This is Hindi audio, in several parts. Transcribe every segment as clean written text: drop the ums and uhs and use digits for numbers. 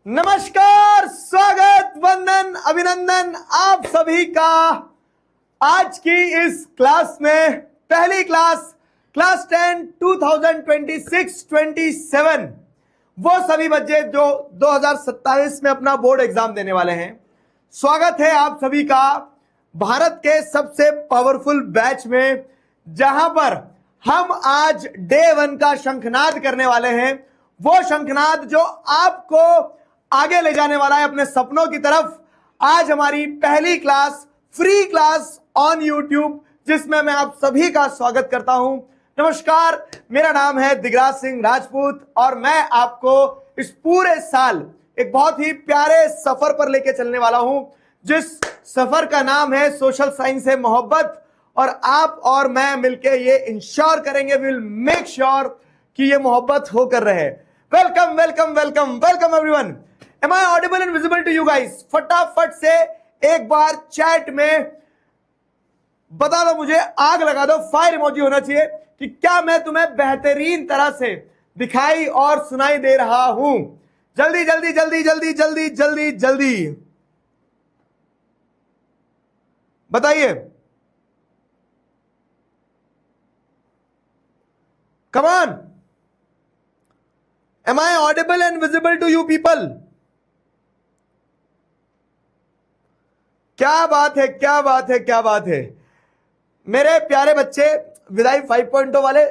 नमस्कार, स्वागत, वंदन, अभिनंदन आप सभी का आज की इस क्लास में। पहली क्लास 10 2026-27 वो सभी बच्चे जो 2027 में अपना बोर्ड एग्जाम देने वाले हैं। स्वागत है आप सभी का भारत के सबसे पावरफुल बैच में, जहां पर हम आज डे 1 का शंखनाद करने वाले हैं। वो शंखनाद जो आपको आगे ले जाने वाला है अपने सपनों की तरफ। आज हमारी पहली class, free class on YouTube, जिसमें मैं आप सभी का स्वागत करता हूं। नमस्कार, मेरा नाम है दिगराज सिंह राजपूत और मैं आपको इस पूरे साल एक बहुत ही प्यारे सफर पर लेके चलने वाला हूं, जिस सफर का नाम है सोशल साइंस से मोहब्बत। और आप और मैं मिलके ये इंश्योर करेंगे, विल मेक श्योर कि ये मोहब्बत होकर रहे। Welcome welcome welcome welcome everyone. Am I audible and visible to you guys? फटाफट से एक बार चैट में बता दो, मुझे आग लगा दो, फायर इमोजी होना चाहिए कि क्या मैं तुम्हें बेहतरीन तरह से दिखाई और सुनाई दे रहा हूं। जल्दी जल्दी जल्दी जल्दी जल्दी जल्दी जल्दी बताइए। Come on. Am I audible and visible to you people? क्या बात है, क्या बात है, क्या बात है मेरे प्यारे बच्चे विदाई 5.0 वाले।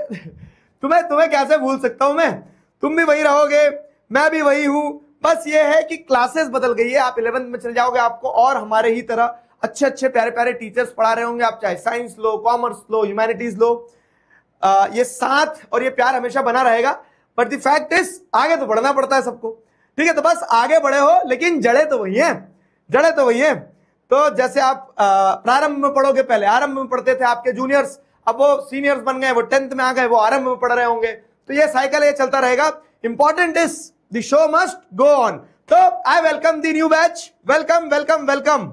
तुम्हें कैसे भूल सकता हूं मैं। तुम भी वही रहोगे, मैं भी वही हूं। बस ये है कि क्लासेस बदल गई है। आप 11th में चले जाओगे, आपको और हमारे ही तरह अच्छे अच्छे प्यारे प्यारे टीचर्स पढ़ा रहे होंगे। आप चाहे साइंस लो, कॉमर्स लो, ह्यूमैनिटीज लो, ये साथ और ये प्यार हमेशा बना रहेगा। बट द फैक्ट इज आगे तो बढ़ना पड़ता है सबको। ठीक है, तो बस आगे बढ़े हो, लेकिन जड़े तो वही है, जड़े तो वही है। तो जैसे आप प्रारंभ में पढ़ोगे, पहले आरंभ में पढ़ते थे आपके जूनियर्स, अब वो सीनियर्स बन गए, वो 10th में आ गए, वो आरंभ में पढ़ रहे होंगे। तो ये साइकिल ये चलता रहेगा। Important is the show must go on. तो I welcome the new batch. Welcome welcome welcome.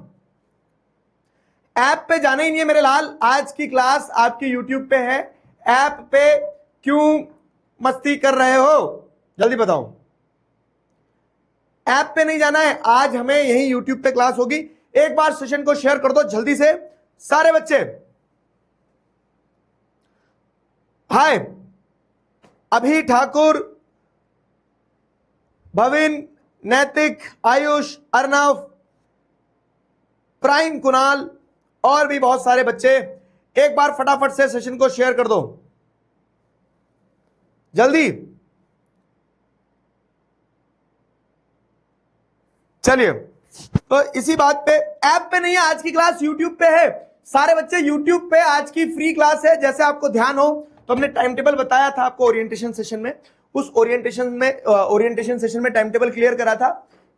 App पे जाना ही नहीं है मेरे लाल, आज की क्लास आपकी यूट्यूब पे है। ऐप पे क्यों मस्ती कर रहे हो, जल्दी बताओ। ऐप पे नहीं जाना है, आज हमें यही यूट्यूब पे क्लास होगी। एक बार सेशन को शेयर कर दो जल्दी से सारे बच्चे। हाय अभी ठाकुर, भविन, नैतिक, आयुष, अर्नव, प्राइम, कुणाल और भी बहुत सारे बच्चे। एक बार फटाफट से सेशन को शेयर कर दो जल्दी। चलिए, तो इसी बात पे, ऐप पे नहीं है आज की क्लास, यूट्यूब पे है। सारे बच्चे यूट्यूब पे आज की फ्री क्लास है। जैसे आपको ध्यान हो तो हमने टाइम टेबल बताया था आपको ओरिएंटेशन सेशन में। उस ओरिएंटेशन सेशन में टाइम टेबल क्लियर करा था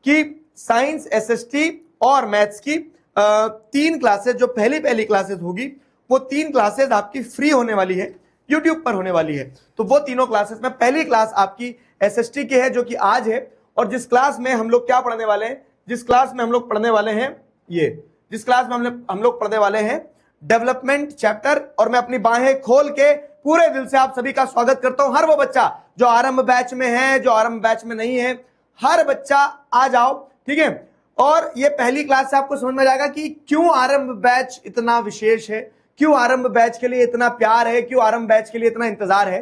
कि साइंस, एसएसटी और मैथ्स की 3 क्लासेस जो पहली क्लासेस होगी, वो 3 क्लासेस आपकी फ्री होने वाली है, यूट्यूब पर होने वाली है। तो वो तीनों क्लासेस में पहली क्लास आपकी एसएसटी की है, जो कि आज है। और जिस क्लास में हम लोग क्या पढ़ने वाले हैं, जिस क्लास में हम लोग पढ़ने वाले हैं, जिस क्लास में हम लोग पढ़ने वाले हैं डेवलपमेंट चैप्टर। और मैं अपनी बाहें खोल के पूरे दिल से आप सभी का स्वागत करता हूं। हर वो बच्चा जो आरंभ बैच में है, जो आरंभ बैच में नहीं है, हर बच्चा आ जाओ, ठीक है। और ये पहली क्लास से आपको समझ में जाएगा कि क्यों आरंभ बैच इतना विशेष है, क्यों आरंभ बैच के लिए इतना प्यार है, क्यों आरंभ बैच के लिए इतना इंतजार है।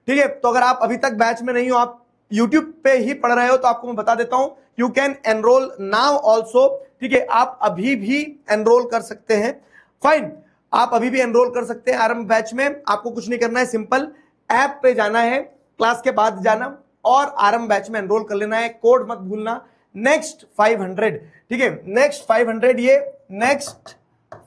ठीक है, तो अगर आप अभी तक बैच में नहीं हो, आप यूट्यूब पे ही पढ़ रहे हो, तो आपको मैं बता देता हूं, you can enrol now also. ठीक है, आप अभी भी एनरोल कर सकते हैं। फाइन, आप अभी भी एनरोल कर सकते हैं आरंभ बैच में। आपको कुछ नहीं करना है, सिंपल ऐप पे जाना है, क्लास के बाद जाना और आरंभ बैच में एनरोल कर लेना है। कोड मत भूलना, नेक्स्ट 500। ठीक है, नेक्स्ट 500, ये नेक्स्ट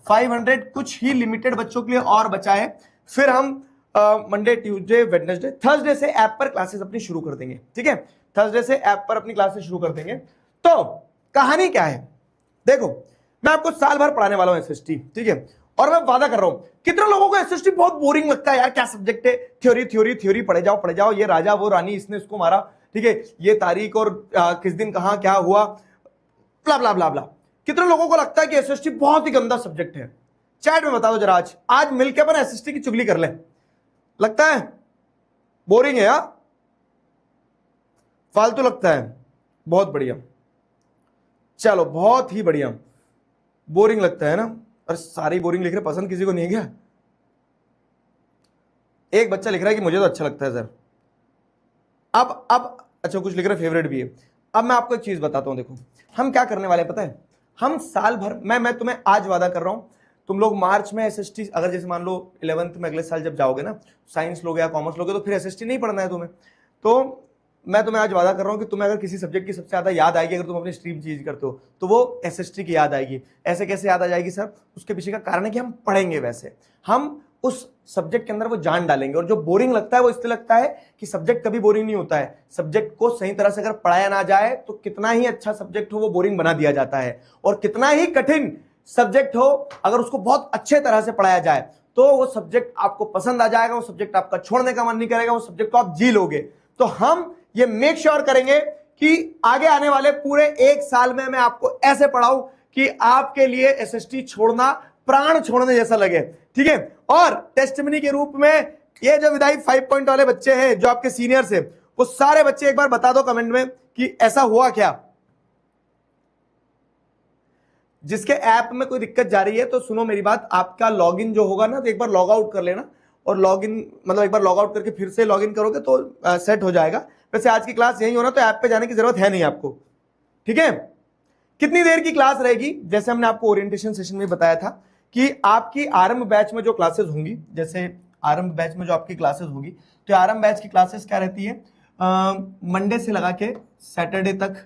500 कुछ ही लिमिटेड बच्चों के लिए और बचा है। फिर हम मंडे, ट्यूसडे, वेडनेसडे, थर्सडे से ऐप पर क्लासेस अपनी शुरू कर देंगे। ठीक है, थर्सडे से ऐप पर अपनी क्लासेस शुरू कर देंगे। तो कहानी क्या है, देखो, मैं आपको साल भर पढ़ाने वाला हूं एसएसटी। ठीक है, और मैं वादा कर रहा हूं, कितने लोगों को एसएसटी बहुत बोरिंग लगता है यार, क्या सब्जेक्ट है, थ्योरी थ्योरी थ्योरी, पढ़े जाओ, ये राजा वो रानी, इसने इसको मारा, ठीक है, ये तारीख और किस दिन कहां क्या हुआ, ब्ला ब्ला ब्ला ब्ला। कितने लोगों को लगता है कि एसएसटी बहुत ही गंदा सब्जेक्ट है। चैट में बता दो जरा, आज मिलकर अपन एसएसटी की चुगली कर लें। लगता है बोरिंग है यार, फालतू लगता है, बहुत बढ़िया। चलो बहुत ही बढ़िया। बोरिंग लगता है ना? और सारी बोरिंग लिख रहे, पसंद किसी को नहीं है क्या? एक बच्चा लिख रहा है कि मुझे तो अच्छा लगता है सर। अब अच्छा कुछ लिख रहा है फेवरेट भी है। अब मैं आपको एक चीज बताता हूं, देखो हम क्या करने वाले हैं पता है? हम साल भर, मैं तुम्हें आज वादा कर रहा हूं, तुम लोग मार्च में एसएसटी, अगर जैसे मान लो 11th में अगले साल जब जाओगे ना, साइंस लोगे या कॉमर्स लोगे, तो फिर एसएसटी नहीं पढ़ना है तुम्हें। तो मैं तुम्हें आज वादा कर रहा हूं कि तुम्हें अगर किसी सब्जेक्ट की सबसे ज्यादा याद आएगी, अगर तुम अपनी स्ट्रीम चेंज करते हो, तो वो एसएसटी की याद आएगी। ऐसे कैसे याद आ जाएगी सर? उसके पीछे का कारण है कि हम पढ़ेंगे वैसे, हम उस सब्जेक्ट के अंदर वो जान डालेंगे। और जो बोरिंग लगता है वो इसलिए लगता है कि सब्जेक्ट कभी बोरिंग नहीं होता है। सब्जेक्ट को सही तरह से अगर पढ़ाया ना जाए तो कितना ही अच्छा सब्जेक्ट हो वो बोरिंग बना दिया जाता है, और कितना ही कठिन सब्जेक्ट हो अगर उसको बहुत अच्छे तरह से पढ़ाया जाए तो वो सब्जेक्ट आपको पसंद आ जाएगा, वो सब्जेक्ट आपका छोड़ने का मन नहीं करेगा, वो सब्जेक्ट को आप जी लोगे। तो हम ये मेक श्योर करेंगे कि आगे आने वाले पूरे एक साल में मैं आपको ऐसे पढ़ाऊं कि आपके लिए एसएसटी छोड़ना प्राण छोड़ने जैसा लगे, ठीक है? और टेस्टमनी के रूप में ये जो विदाई 5 पॉइंट वाले बच्चे हैं जो आपके सीनियर्स हैं, वो सारे बच्चे एक बार बता दो कमेंट में कि ऐसा हुआ क्या। जिसके ऐप में कोई दिक्कत जा रही है तो सुनो मेरी बात, आपका लॉगिन जो होगा ना तो एक बार लॉग आउट कर लेना, और लॉगिन मतलब एक बार लॉग आउट करके फिर से लॉगिन करोगे तो सेट हो जाएगा। वैसे आज की क्लास यही होना, तो ऐप पे जाने की जरूरत है नहीं आपको, ठीक है? कितनी देर की क्लास रहेगी? जैसे हमने आपको ओरिएंटेशन सेशन में बताया था कि आपकी आरंभ बैच में जो क्लासेस होंगी, जैसे आरंभ बैच में जो आपकी क्लासेस होगी, तो आरंभ बैच की क्लासेस क्या रहती है? मंडे से लगा के सैटरडे तक,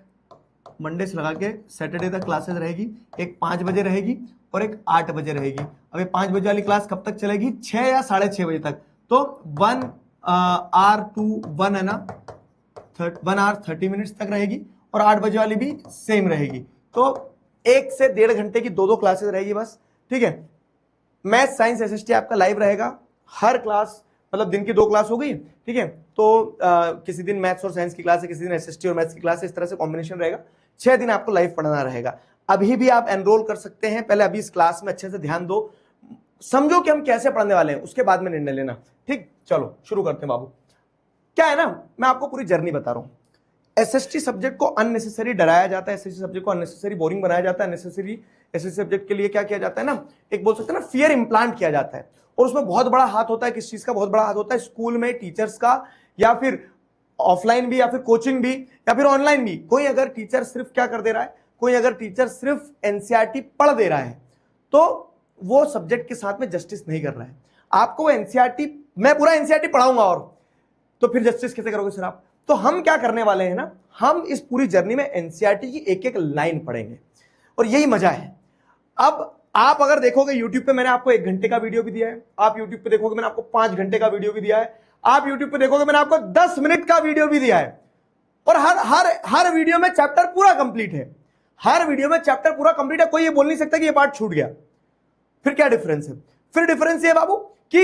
मंडे से लगा के सैटरडे तक क्लासेस रहेगी। एक 5 बजे रहेगी और एक 8 बजे रहेगी। अब ये 5 बजे वाली क्लास कब तक चलेगी? 6 या 6:30 बजे तक। तो 1 आवर टू 1 है ना, 1 आवर 30 मिनट्स तक रहेगी, और 8 बजे वाली भी सेम रहेगी। तो 1 से 1.5 घंटे की 2 क्लासेस रहेगी बस, ठीक है? मैथ साइंस एसएसटी आपका लाइव रहेगा हर क्लास, मतलब दिन की 2 क्लास हो गई, ठीक है? तो किसी दिन मैथ्स और साइंस की क्लास है, किसी दिन एसएसटी और मैथ्स की क्लास है, इस तरह से कॉम्बिनेशन रहेगा। 6 दिन आपको लाइव पढ़ना रहेगा। अभी भी आप एनरोल कर सकते हैं, पहले अभी इस क्लास में अच्छे से ध्यान दो, समझो कि हम कैसे पढ़ने वाले हैं, उसके बाद में निर्णय लेना, ठीक? चलो शुरू करते हैं बाबू। क्या है ना, मैं आपको पूरी जर्नी बता रहा हूं। एसएसटी सब्जेक्ट को अननेसेसरी डराया जाता है, एसएसटी सब्जेक्ट को अननेसेसरी बोरिंग बनाया जाता है, अननेसेसरी एसएससी सब्जेक्ट के लिए क्या किया जाता है ना, एक बोल सकते हैं ना फियर इंप्लांट किया जाता है। और उसमें बहुत बड़ा हाथ होता है, किस चीज का बहुत बड़ा हाथ होता है? स्कूल में टीचर्स का, या फिर ऑफलाइन भी, या फिर कोचिंग भी, या फिर ऑनलाइन भी। कोई अगर टीचर सिर्फ क्या कर दे रहा है, कोई अगर टीचर सिर्फ एनसीईआरटी पढ़ दे रहा है तो वो सब्जेक्ट के साथ में जस्टिस नहीं कर रहा है। आपको वो एनसीईआरटी, मैं पूरा एनसीईआरटी पढ़ाऊंगा, और तो फिर जस्टिस कैसे करोगे सर आप? तो हम क्या करने वाले हैं ना, हम इस पूरी जर्नी में एनसीईआरटी की एक एक लाइन पढ़ेंगे, और यही मजा है। अब आप अगर देखोगे यूट्यूब पे, मैंने आपको 1 घंटे का वीडियो भी दिया है, आप यूट्यूब पे देखोगे मैंने आपको 5 घंटे का वीडियो भी दिया है, आप यूट्यूब पे देखोगे मैंने आपको 10 मिनट का वीडियो भी दिया है, और हर हर हर वीडियो में चैप्टर पूरा कंप्लीट है। हर वीडियो में चैप्टर पूरा कंप्लीट है, कोई ये बोल नहीं सकता कि ये पार्ट छूट गया। फिर क्या डिफरेंस है? फिर डिफरेंस ये बाबू कि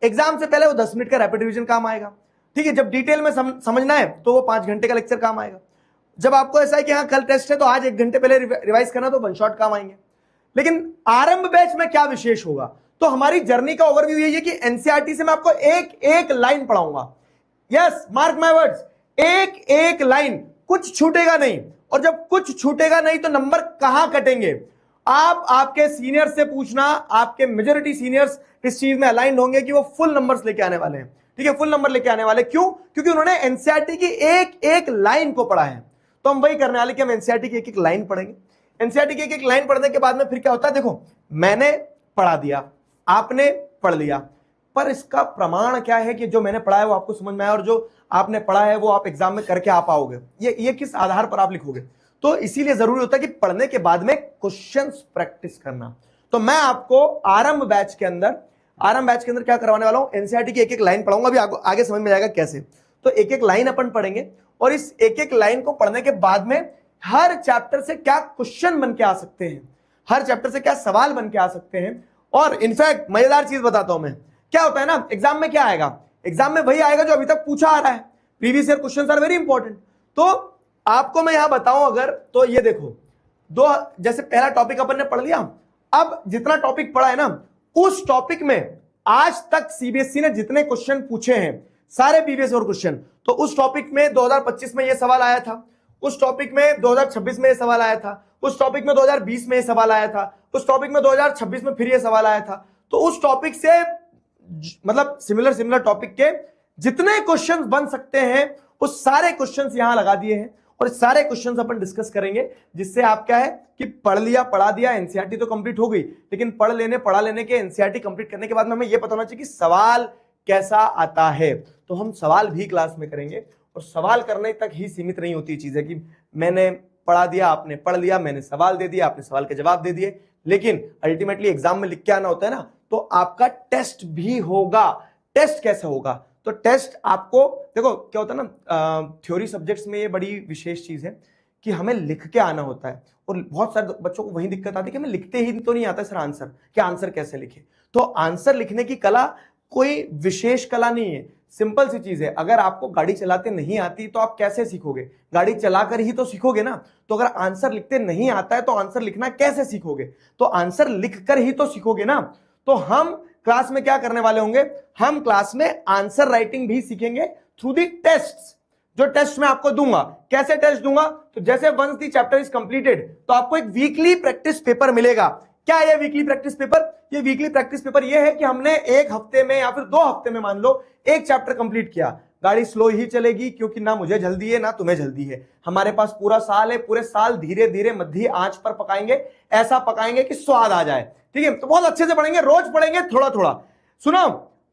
एग्जाम से पहले वो 10 मिनट का रैपिड रिवीजन काम आएगा, ठीक है? जब डिटेल में समझना है तो वो 5 घंटे का लेक्चर काम आएगा। जब आपको ऐसा है कि हाँ कल टेस्ट है तो आज 1 घंटे पहले रिवाइज करना, तो वन शॉट काम आएंगे। लेकिन आरंभ बैच में क्या विशेष होगा? तो हमारी जर्नी का ओवरव्यू यही है कि एनसीईआरटी से मैं आपको एक एक लाइन पढ़ाऊंगा। यस, मार्क माय वर्ड्स, एक एक लाइन, कुछ छूटेगा नहीं। और जब कुछ छूटेगा नहीं तो नंबर कहां कटेंगे? आप आपके सीनियर से पूछना, आपके मेजॉरिटी सीनियर्स इस चीज में अलाइंड होंगे कि वो फुल नंबर्स लेके आने वाले हैं, ठीक है? फुल नंबर लेके आने वाले। क्यों? क्योंकि उन्होंने एनसीईआरटी की एक एक लाइन को पढ़ा है। तो हम वही करने वाले कि हम एनसीईआरटी की एक एक लाइन पढ़ेंगे। एनसीईआरटी की एक एक लाइन पढ़ने के बाद में फिर क्या होता है? देखो, मैंने पढ़ा दिया, आपने पढ़ लिया, पर इसका प्रमाण क्या है कि जो मैंने पढ़ा है वो आपको समझ में आया, और जो आपने पढ़ा है वो आप एग्जाम में करके आ पाओगे? ये किस आधार पर आप लिखोगे? तो इसीलिए जरूरी होता है कि पढ़ने के बाद में क्वेश्चंस प्रैक्टिस करना। तो मैं आपको आरंभ बैच के अंदर क्या करवाने वाला हूं? एनसीईआरटी की एक एक लाइन पढ़ाऊंगा, अभी आगे समझ में आएगा कैसे। तो एक एक लाइन अपन पढ़ेंगे, और इस एक एक लाइन को पढ़ने के बाद में हर चैप्टर से क्या क्वेश्चन बन के आ सकते हैं, हर चैप्टर से क्या सवाल बन के आ सकते हैं। और इनफैक्ट मजेदार चीज बताता हूं मैं, क्या होता है ना, एग्जाम में क्या आएगा? एग्जाम में वही आएगा जो अभी तक पूछा आ रहा है। Previous year questions are very important. तो आपको मैं यहां बताऊं अगर, तो ये देखो, जैसे पहला टॉपिक अपन ने पढ़ लिया। अब जितना टॉपिक पढ़ा है ना, उस टॉपिक में आज तक सीबीएसई ने जितने क्वेश्चन पूछे हैं, सारे प्रीवियस ईयर क्वेश्चन, तो उस टॉपिक में 2025 में यह सवाल आया था, उस टॉपिक में 2026 में यह सवाल आया था, उस टॉपिक में 2020 में ये सवाल आया था, उस टॉपिक में 2026 में फिर ये सवाल आया था। तो उस टॉपिक से मतलब सिमिलर टॉपिक के जितने क्वेश्चंस बन सकते हैं उस सारे क्वेश्चंस यहां लगा दिए हैं, और सारे क्वेश्चंस अपन डिस्कस करेंगे, जिससे आप क्या है कि पढ़ लिया पढ़ा दिया, एनसीईआरटी तो कंप्लीट हो गई, लेकिन पढ़ा लेने के एनसीईआरटी कंप्लीट करने के बाद में हमें यह पता होना चाहिए कि सवाल कैसा आता है। तो हम सवाल भी क्लास में करेंगे, और सवाल करने तक ही सीमित नहीं होती चीज है कि मैंने पढ़ा दिया, आपने पढ़ लिया, मैंने सवाल दे दिया, आपने सवाल के जवाब दे दिए, लेकिन अल्टीमेटली एग्जाम में लिख के आना होता है ना। तो आपका टेस्ट भी होगा। टेस्ट कैसे होगा? तो टेस्ट आपको देखो क्या होता है ना, थ्योरी सब्जेक्ट्स में ये बड़ी विशेष चीज है कि हमें लिख के आना होता है, और बहुत सारे बच्चों को वही दिक्कत आती है कि हमें लिखते ही तो नहीं आता सर आंसर, कि आंसर कैसे लिखे। तो आंसर लिखने की कला कोई विशेष कला नहीं है, सिंपल सी चीज है। अगर आपको गाड़ी चलाते नहीं आती तो आप कैसे सीखोगे? गाड़ी चलाकर ही तो सीखोगे ना। तो अगर आंसर लिखते नहीं आता है तो आंसर लिखना कैसे सीखोगे? तो आंसर लिखकर ही तो सीखोगे ना। तो हम क्लास में क्या करने वाले होंगे? हम क्लास में आंसर राइटिंग भी सीखेंगे थ्रू दी टेस्ट्स। जो टेस्ट मैं आपको दूंगा, कैसे टेस्ट दूंगा? तो जैसे once the chapter is completed तो आपको एक वीकली प्रैक्टिस पेपर मिलेगा। क्या है वीकली प्रैक्टिस पेपर? ये वीकली प्रैक्टिस पेपर ये है कि हमने एक हफ्ते में या फिर 2 हफ्ते में मान लो एक चैप्टर कंप्लीट किया। गाड़ी स्लो ही चलेगी क्योंकि ना मुझे जल्दी है ना तुम्हें जल्दी है। हमारे पास पूरा साल है, पूरे साल धीरे धीरे मध्य आंच पर पकाएंगे, ऐसा पकाएंगे कि स्वाद आ जाए। ठीक है, तो बहुत अच्छे से पढ़ेंगे, रोज पढ़ेंगे थोड़ा थोड़ा। सुनो,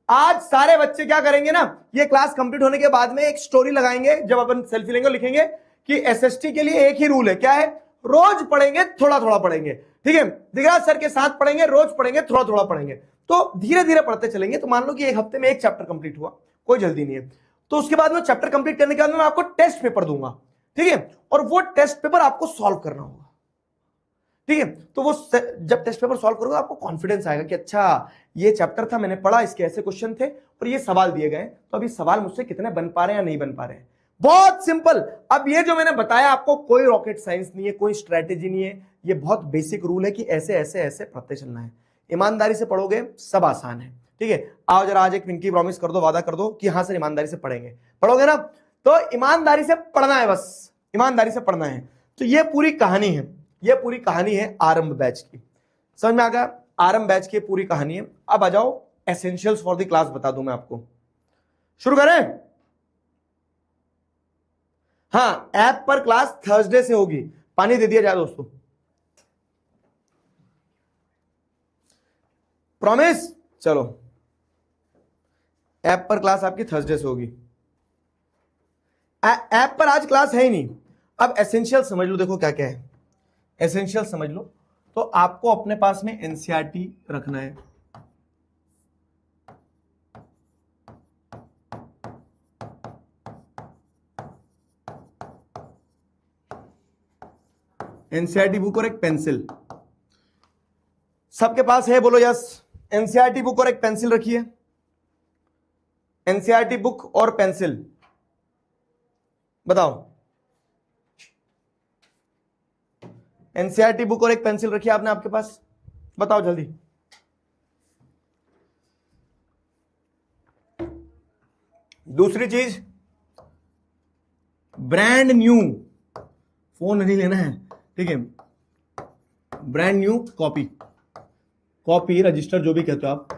आज सारे बच्चे क्या करेंगे ना, ये क्लास कंप्लीट होने के बाद में एक स्टोरी लगाएंगे, जब अपन सेल्फी लेंगे लिखेंगे कि एसएसटी के लिए एक ही रूल है। क्या है? रोज पढ़ेंगे, थोड़ा थोड़ा पढ़ेंगे। ठीक है, दिखा सर के साथ पढ़ेंगे, रोज पढ़ेंगे, थोड़ा थोड़ा पढ़ेंगे। तो धीरे धीरे पढ़ते चलेंगे। तो मान लो कि एक हफ्ते में एक चैप्टर कंप्लीट हुआ, कोई जल्दी नहीं है। तो उसके बाद में चैप्टर कंप्लीट करने के बाद में मैं आपको टेस्ट पेपर दूंगा। ठीक है, और वो टेस्ट पेपर आपको सॉल्व करना होगा। ठीक है, तो वो जब टेस्ट पेपर सॉल्व करोगे आपको कॉन्फिडेंस आएगा कि अच्छा ये चैप्टर था, मैंने पढ़ा, इसके ऐसे क्वेश्चन थे और ये सवाल दिए गए, तो अभी सवाल मुझसे कितने बन पा रहे हैं या नहीं बन पा रहे हैं। बहुत सिंपल। अब ये जो मैंने बताया आपको कोई रॉकेट साइंस नहीं है, कोई स्ट्रेटेजी नहीं है, ये बहुत बेसिक रूल है कि ऐसे ऐसे ऐसे पढ़ते चलना है। ईमानदारी से पढ़ोगे सब आसान है। ठीक है, आओ जरा आज एक पिंकी प्रॉमिस कर दो, वादा कर दो कि हाँ सर ईमानदारी से पढ़ेंगे। पढ़ोगे ना? तो ईमानदारी से पढ़ना है, बस ईमानदारी से पढ़ना है। तो ये पूरी कहानी है, ये पूरी कहानी है आरंभ बैच की। समझ में आ गया? आरंभ बैच की पूरी कहानी है। अब आ जाओ एसेंशियल्स फॉर द क्लास बता दूं मैं आपको। शुरू करें? हाँ, ऐप पर क्लास थर्सडे से होगी। पानी दे दिया जाए दोस्तों, प्रॉमिस। चलो, ऐप पर क्लास आपकी थर्सडे से होगी। ऐप पर आज क्लास है ही नहीं। अब एसेंशियल समझ लो, देखो क्या क्या है एसेंशियल समझ लो। तो आपको अपने पास में एनसीईआरटी रखना है। एनसीईआरटी बुक और एक पेंसिल सबके पास है? बोलो यस। एनसीईआरटी बुक और एक पेंसिल रखिए। एनसीईआरटी बुक और पेंसिल बताओ। एनसीईआरटी बुक और एक पेंसिल रखिए आपने आपके पास, बताओ जल्दी। दूसरी चीज, ब्रांड न्यू, फोन नहीं लेना है, ठीक है, ब्रांड न्यू कॉपी रजिस्टर जो भी कहते हो आप,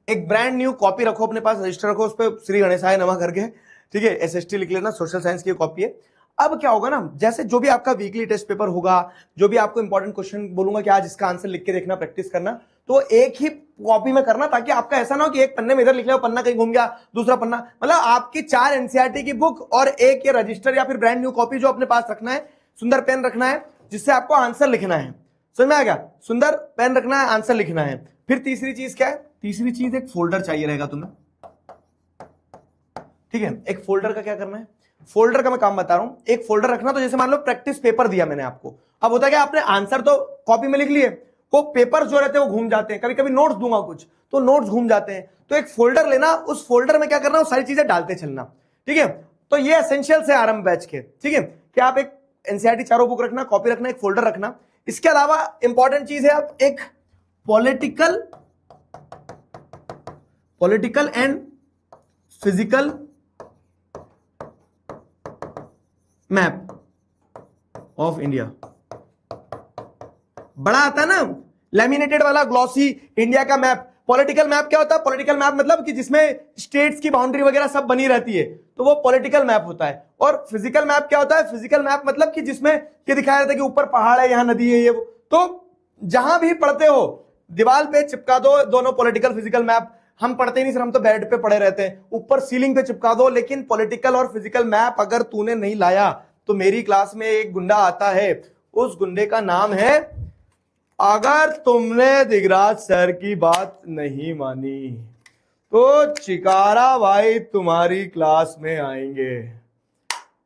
एक ब्रांड न्यू कॉपी रखो अपने पास, रजिस्टर रखो, उस पर श्री गणेशाय नमः करके। ठीक है, एसएसटी लिख लेना, सोशल साइंस की कॉपी है। अब क्या होगा ना, जैसे जो भी आपका वीकली टेस्ट पेपर होगा, जो भी आपको इंपॉर्टेंट क्वेश्चन बोलूंगा कि आज इसका आंसर लिख के देखना, प्रैक्टिस करना, तो एक ही कॉपी में करना, ताकि आपका ऐसा ना हो कि एक पन्ने में इधर लिख लिया, पन्ना कहीं घूम गया, दूसरा पन्ना, मतलब आपकी 4 एनसीईआरटी की बुक और एक ये रजिस्टर या फिर ब्रांड न्यू कॉपी जो अपने पास रखना है, सुंदर पेन रखना है जिससे आपको आंसर लिखना है। समझ में आ गया? सुंदर पेन रखना है, आंसर लिखना है। फिर तीसरी चीज क्या है? तीसरी चीज एक फोल्डर चाहिए रहेगा तुम्हें। ठीक है, एक फोल्डर का क्या करना है? फोल्डर का मैं काम बता रहा हूं। एक फोल्डर रखना, तो जैसे मान लो प्रैक्टिस पेपर दिया मैंने आपको, अब होता है कि आपने आंसर तो कॉपी में लिख लिए, वो पेपर जो रहते हैं वो घूम जाते हैं, कभी कभी नोट्स दूंगा कुछ तो नोट्स घूम जाते हैं। तो एक फोल्डर लेना, उस फोल्डर में क्या करना, वो सारी चीजें डालते चलना। ठीक है, तो ये एसेंशियल्स है आरंभ बैच के। ठीक है, कि आप एक एनसीईआरटी चारों बुक रखना, कॉपी रखना, एक फोल्डर रखना। इसके अलावा इंपॉर्टेंट चीज है आप एक political and physical map of India. बड़ा आता है ना, लेमिनेटेड वाला ग्लॉसी इंडिया का मैप। पॉलिटिकल मैप क्या होता है? पॉलिटिकल मैप मतलब कि जिसमें स्टेट्स की बाउंड्री वगैरह सब बनी रहती है, तो वो पॉलिटिकल मैप होता है। और फिजिकल मैप क्या होता है? फिजिकल मैप मतलब कि जिसमें ये दिखाया जाता है कि ऊपर पहाड़ है, यहां नदी है, ये वो। तो जहां भी पढ़ते हो दीवार पे चिपका दो दोनों पॉलिटिकल फिजिकल मैप। हम पढ़ते ही नहीं सर, हम तो बेड पे पड़े रहते हैं, ऊपर सीलिंग पे चिपका दो। लेकिन पॉलिटिकल और फिजिकल मैप अगर तूने नहीं लाया तो मेरी क्लास में एक गुंडा आता है, उस गुंडे का नाम है, अगर तुमने दिगराज सर की बात नहीं मानी तो चिकारा भाई तुम्हारी क्लास में आएंगे,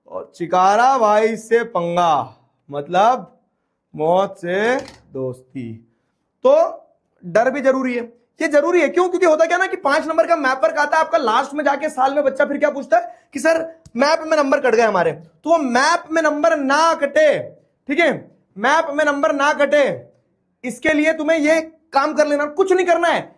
और चिकारा भाई से पंगा मतलब मौत से दोस्ती। तो डर भी जरूरी है, ये जरूरी है। क्यों? क्योंकि होता क्या ना कि 5 नंबर का मैप वर्क आता है आपका, लास्ट में जाके साल में बच्चा फिर क्या पूछता है कि सर मैप में नंबर कट गए हमारे। तो वो मैप में नंबर ना कटे, ठीक है, मैप में नंबर ना कटे, इसके लिए तुम्हें ये काम कर लेना, कुछ नहीं करना है।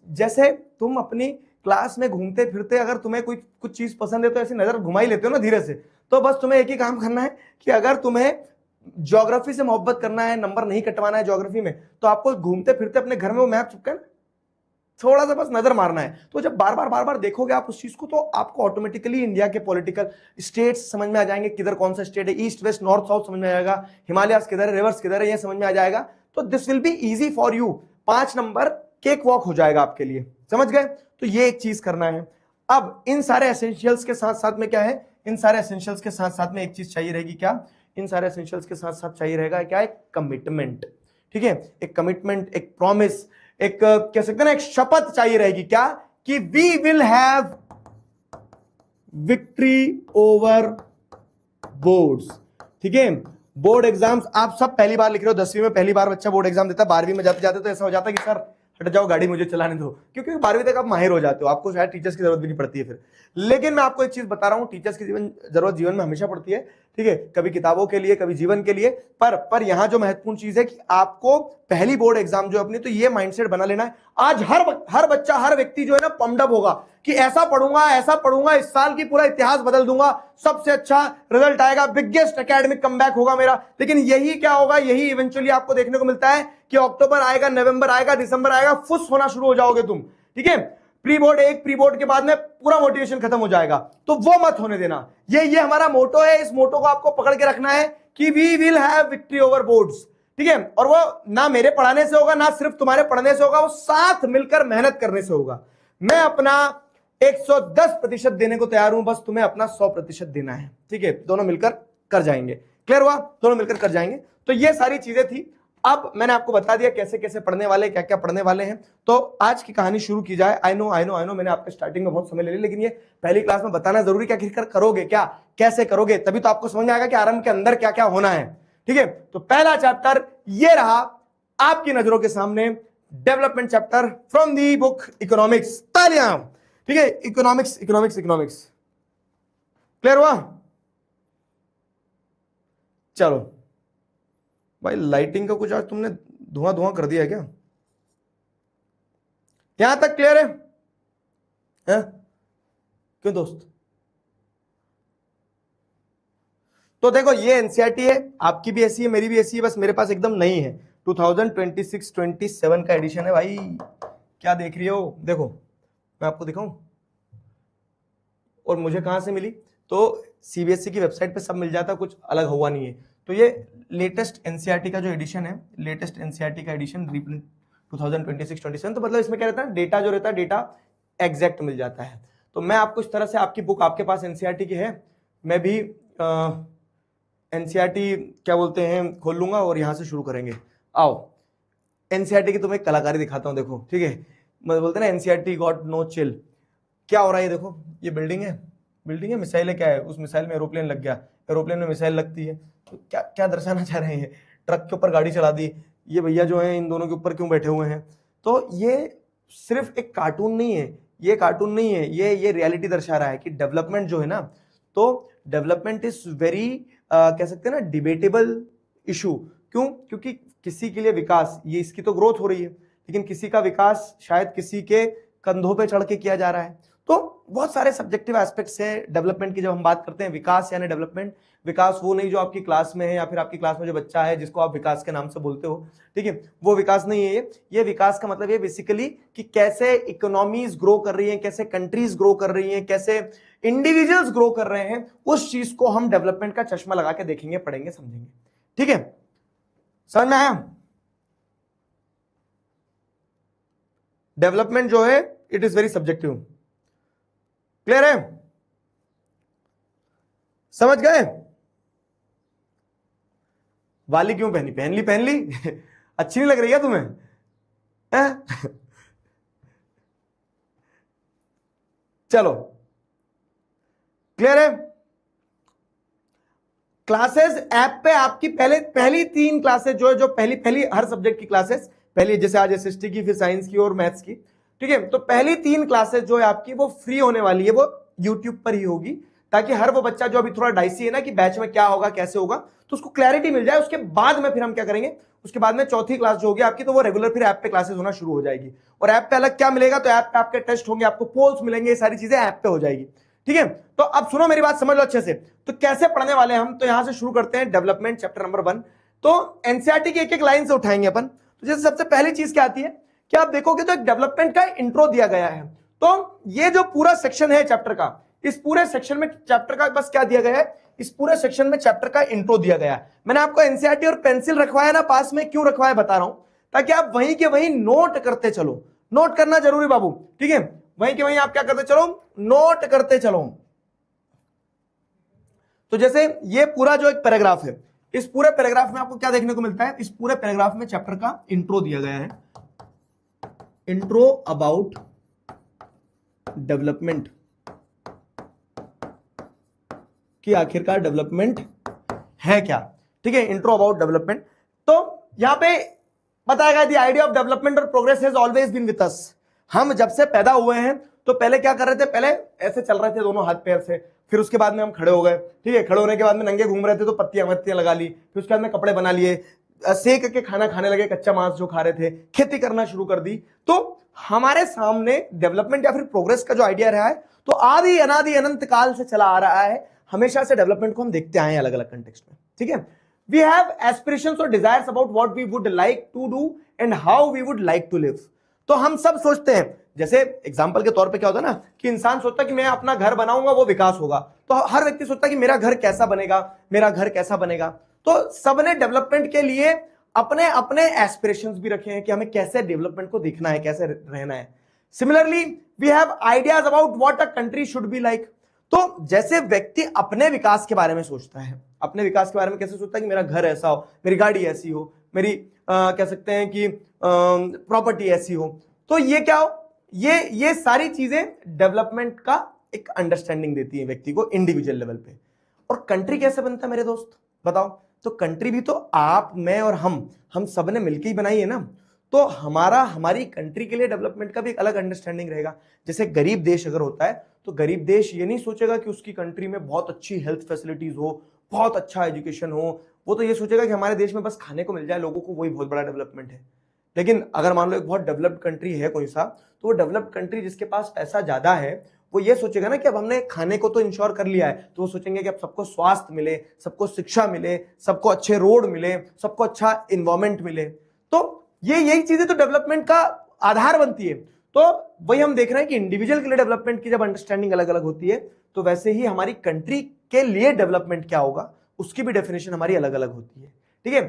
जैसे तुम अपनी क्लास में घूमते फिरते अगर तुम्हें कोई कुछ चीज पसंद है तो ऐसी नजर घुमा ही लेते हो ना धीरे से। तो बस तुम्हें एक ही काम करना है कि अगर तुम्हें ज्योग्राफी से मोहब्बत करना है, नंबर नहीं कटवाना है ज्योग्राफी में, तो आपको घूमते फिरते अपने घर में वो मैप चिपका ना, थोड़ा सा बस नजर मारना है। तो जब बार बार देखोगे आप उस चीज को, तो आपको ऑटोमेटिकली इंडिया के पॉलिटिकल स्टेट्स समझ में आ जाएंगे, किधर कौन सा स्टेट है, ईस्ट वेस्ट नॉर्थ साउथ समझ में आ जाएगा, हिमालयस किधर है, रिवर्स किधर है, ये समझ में आ जाएगा। तो this will be easy for you. 5 number cake walk हो जाएगा आपके लिए, समझ गए? तो ये एक चीज करना है। अब इन सारे एसेंशियल्स के साथ साथ में क्या है, इन सारे एसेंशियल्स के साथ साथ में एक चीज चाहिए रहेगी, क्या? इन सारे एसेंशियल्स के साथ साथ चाहिए रहेगा क्या? एक कमिटमेंट, ठीक है, एक कमिटमेंट, एक प्रॉमिस, एक कह सकते हैं ना एक शपथ चाहिए रहेगी, क्या? कि we will have victory over boards, ठीक है। बोर्ड एग्जाम्स आप सब पहली बार लिख रहे हो, 10वीं में पहली बार बच्चा बोर्ड एग्जाम देता है, 12वीं में जाते जाते तो ऐसा हो जाता है कि सर हट जाओ, गाड़ी मुझे चलाने दो, क्योंकि 12वीं तक आप माहिर हो जाते हो, आपको शायद टीचर्स की जरूरत भी नहीं पड़ती है फिर। लेकिन मैं आपको एक चीज बता रहा हूं, टीचर्स की जरूरत जीवन में हमेशा पड़ती है, ठीक है, कभी किताबों के लिए, कभी जीवन के लिए। पर यहां जो महत्वपूर्ण चीज है कि आपको पहली बोर्ड एग्जाम जो अपनी, तो ये माइंडसेट बना लेना है। आज हर बच्चा, हर व्यक्ति जो है ना पम्ड अप होगा कि ऐसा पढ़ूंगा, इस साल की पूरा इतिहास बदल दूंगा, सबसे अच्छा रिजल्ट आएगा, बिगेस्ट एकेडमिक कमबैक होगा मेरा। लेकिन यही क्या होगा, यही इवेंचुअली आपको देखने को मिलता है कि अक्टूबर आएगा, नवंबर आएगा, दिसंबर आएगा, फुस होना शुरू हो जाओगे तुम, ठीक है। प्री बोर्ड प्री बोर्ड के बाद में पूरा मोटिवेशन खत्म हो जाएगा, तो वो मत होने देना। ये हमारा मोटो है, इस मोटो को आपको पकड़ के रखना है कि we will have victory over boards, ठीक है। और वो ना मेरे पढ़ाने से होगा, ना सिर्फ तुम्हारे पढ़ने से होगा, वो साथ मिलकर मेहनत करने से होगा। मैं अपना 110% देने को तैयार हूं, बस तुम्हें अपना 100% देना है, ठीक है। दोनों मिलकर कर जाएंगे, क्लियर हुआ? दोनों मिलकर कर जाएंगे। तो ये सारी चीजें थी। अब मैंने आपको बता दिया कैसे कैसे पढ़ने वाले, क्या क्या पढ़ने वाले हैं। तो आज की कहानी शुरू की जाए। आई नो मैंने आपके स्टार्टिंग में बहुत समय ले लिया, लेकिन ये पहली क्लास में बताना जरूरी, क्या आखिर करोगे, क्या कैसे करोगे, तभी तो आपको समझ में आएगा कि आरंभ के अंदर क्या क्या होना है, ठीक है। तो पहला चैप्टर ये रहा आपकी नजरों के सामने, development chapter from the book economics. तालियां, ठीक है। इकोनॉमिक्स क्लियर हुआ? चलो भाई, लाइटिंग का कुछ आज तुमने धुआं धुआं कर दिया है क्या? यहां तक क्लियर है? क्यों दोस्त? तो देखो, ये एनसीईआरटी है, आपकी भी ऐसी है, मेरी भी ऐसी है, बस मेरे पास एकदम नई है, 2026-27 का एडिशन है भाई। क्या देख रही हो? देखो मैं आपको दिखाऊं, और मुझे कहां से मिली, तो सीबीएसई की वेबसाइट पे सब मिल जाता, कुछ अलग हुआ नहीं है। तो ये लेटेस्ट एनसीईआरटी का जो एडिशन है, लेटेस्ट एनसीईआरटी का एडिशन रीप्रिंट 2026-27, तो मतलब इसमें क्या रहता है, डेटा जो रहता है, डेटा एग्जैक्ट मिल जाता है। तो मैं आपको इस तरह से, आपकी बुक आपके पास एनसीईआरटी की है, मैं भी एनसीईआरटी क्या बोलते हैं खोल लूंगा और यहां से शुरू करेंगे। आओ एनसीईआरटी की तुम्हें कलाकारी दिखाता हूं, देखो, ठीक है। मतलब बोलते हैं ना एनसीईआरटी गॉट नो चिल। क्या हो रहा है, ये देखो, ये बिल्डिंग है, मिसाइल है, क्या है, उस मिसाइल में एरोप्लेन लग गया, एरोप्लेन में मिसाइल लगती है, तो क्या क्या दर्शाना चाह रहे हैं, ट्रक के ऊपर गाड़ी चला दी, ये भैया जो है इन दोनों के ऊपर क्यों बैठे हुए हैं। तो ये सिर्फ एक कार्टून नहीं है, ये रियलिटी दर्शा रहा है कि डेवलपमेंट जो है ना, तो डेवलपमेंट इज वेरी कह सकते हैं ना डिबेटेबल इशू। क्यों? क्योंकि किसी के लिए विकास, ये इसकी तो ग्रोथ हो रही है, लेकिन किसी का विकास शायद किसी के कंधों पे चढ़ के किया जा रहा है। तो बहुत सारे सब्जेक्टिव एस्पेक्ट्स है डेवलपमेंट की। जब हम बात करते हैं विकास यानी डेवलपमेंट, विकास वो नहीं जो आपकी क्लास में है या फिर आपकी क्लास में जो बच्चा है जिसको आप विकास के नाम से बोलते हो, ठीक है, वो विकास नहीं है। ये विकास का मतलब ये बेसिकली कि कैसे इकोनॉमीज ग्रो कर रही हैं, कैसे कंट्रीज ग्रो कर रही हैं, कैसे इंडिविजुअल्स ग्रो कर रहे हैं, उस चीज को हम डेवलपमेंट का चश्मा लगा के देखेंगे, पढ़ेंगे, समझेंगे। ठीक है, समझ में आया? डेवलपमेंट जो है it is very subjective. Clear है? समझ गए? वाली क्यों पहनी? पहन ली अच्छी नहीं लग रही है तुम्हें? चलो, क्लियर है? क्लासेस ऐप पे आपकी पहली 3 क्लासेस जो है, जो पहली हर सब्जेक्ट की क्लासेस, पहली जैसे आज एसएसटी की, फिर साइंस की और मैथ्स की, ठीक है, तो पहली 3 क्लासेस जो है आपकी वो फ्री होने वाली है, वो यूट्यूब पर ही होगी, ताकि हर वो बच्चा जो अभी थोड़ा डाइसी है ना कि बैच में क्या होगा कैसे होगा, तो उसको क्लैरिटी मिल जाए। उसके बाद में फिर हम क्या करेंगे, उसके बाद में चौथी क्लास जो होगी आपकी, तो वो रेगुलर फिर ऐप पे क्लासेस होना शुरू हो जाएगी। और ऐप पे अलग क्या मिलेगा, तो ऐप पे आपके टेस्ट होंगे, आपको पोल्स मिलेंगे, ये सारी चीजें ऐप पे हो जाएगी। ठीक है, तो अब सुनो मेरी बात, समझ लो अच्छे से। तो कैसे पढ़ने वाले हम, तो यहां से शुरू करते हैं डेवलपमेंट चैप्टर नंबर 1। तो एनसीईआरटी की एक लाइन से उठाएंगे अपन। तो जैसे सबसे पहली चीज क्या आती है कि आप देखोगे तो एक डेवलपमेंट का इंट्रो दिया गया है। तो ये जो पूरा सेक्शन है चैप्टर का, इस पूरे सेक्शन में चैप्टर का बस क्या दिया गया है, इस पूरे सेक्शन में चैप्टर का इंट्रो दिया गया है। मैंने आपको एनसीईआरटी और पेंसिल रखवाया ना पास में, क्यों रखवाया बता रहा हूं, ताकि आप वहीं के वहीं नोट करते चलो। नोट करना जरूरी बाबू, ठीक है, वहीं के वहीं आप क्या करते चलो, नोट करते चलो। तो जैसे ये पूरा जो एक पैराग्राफ है, इस पूरे पैराग्राफ में आपको क्या देखने को मिलता है, इस पूरे पैराग्राफ में चैप्टर का इंट्रो दिया गया है, इंट्रो अबाउट डेवलपमेंट, कि आखिरकार डेवलपमेंट है क्या। ठीक है, इंट्रो अबाउट डेवलपमेंट। तो यहां पे बताया गया, द आइडिया ऑफ डेवलपमेंट और progress has always been with us. हम जब से पैदा हुए हैं तो पहले क्या कर रहे थे, पहले ऐसे चल रहे थे दोनों हाथ पैर से, फिर उसके बाद में हम खड़े हो गए, ठीक है, खड़े होने के बाद में नंगे घूम रहे थे तो पत्तियां लगा ली, फिर उसके बाद में कपड़े बना लिए, सेक के खाना खाने लगे, कच्चा मांस जो खा रहे थे, खेती करना शुरू कर दी। तो हमारे सामने डेवलपमेंट या फिर प्रोग्रेस का जो आइडिया रहा है, तो आदि अनादि अनंत काल से चला आ रहा है। हमेशा से डेवलपमेंट को हम देखते आए हैं अलग अलग कंटेक्स्ट में। ठीक है, वी हैव एस्पिरेशंस और desires about what we would like to do and how we would like to live. तो हम सब सोचते हैं, जैसे एग्जांपल के तौर पे क्या होता है ना कि इंसान सोचता है कि मैं अपना घर बनाऊंगा वो विकास होगा, तो हर व्यक्ति सोचता है कि मेरा घर कैसा बनेगा, मेरा घर कैसा बनेगा। तो सबने डेवलपमेंट के लिए अपने अपने एस्पिरेशंस भी रखे हैं कि हमें कैसे डेवलपमेंट को देखना है, कैसे रहना है। Similarly we have ideas about what a country should be like. तो जैसे व्यक्ति अपने विकास के बारे में सोचता है, अपने विकास के बारे में कैसे सोचता है कि मेरा घर ऐसा हो, मेरी गाड़ी ऐसी हो, मेरी कह सकते हैं कि प्रॉपर्टी ऐसी हो, तो ये क्या हो, ये सारी चीजें डेवलपमेंट का एक अंडरस्टैंडिंग देती है व्यक्ति को इंडिविजुअल लेवल पे। और कंट्री कैसे बनता है मेरे दोस्त, बताओ? तो कंट्री भी तो आप, मैं और हम सब ने मिलकर ही बनाई है ना। तो हमारी कंट्री के लिए डेवलपमेंट का भी एक अलग अंडरस्टैंडिंग रहेगा। जैसे गरीब देश अगर होता है तो गरीब देश ये नहीं सोचेगा कि उसकी कंट्री में बहुत अच्छी हेल्थ फैसिलिटीज हो, बहुत अच्छा एजुकेशन हो, वो तो ये सोचेगा कि हमारे देश में बस खाने को मिल जाए लोगों को, वही बहुत बड़ा डेवलपमेंट है। लेकिन अगर मान लो एक बहुत डेवलप्ड कंट्री है कोई सा, तो वो डेवलप्ड कंट्री जिसके पास पैसा ज्यादा है, वो ये सोचेगा ना कि अब हमने खाने को तो इंश्योर कर लिया है, तो वो सोचेंगे कि अब सबको स्वास्थ्य मिले, सबको शिक्षा मिले, सबको अच्छे रोड मिले, सबको अच्छा इन्वायरमेंट मिले। तो यही चीजें तो डेवलपमेंट का आधार बनती है। तो वही हम देख रहे हैं कि इंडिविजुअल के लिए डेवलपमेंट की जब अंडरस्टैंडिंग अलग अलग होती है, तो वैसे ही हमारी कंट्री के लिए डेवलपमेंट क्या होगा उसकी भी डेफिनेशन हमारी अलग अलग होती है। ठीक है,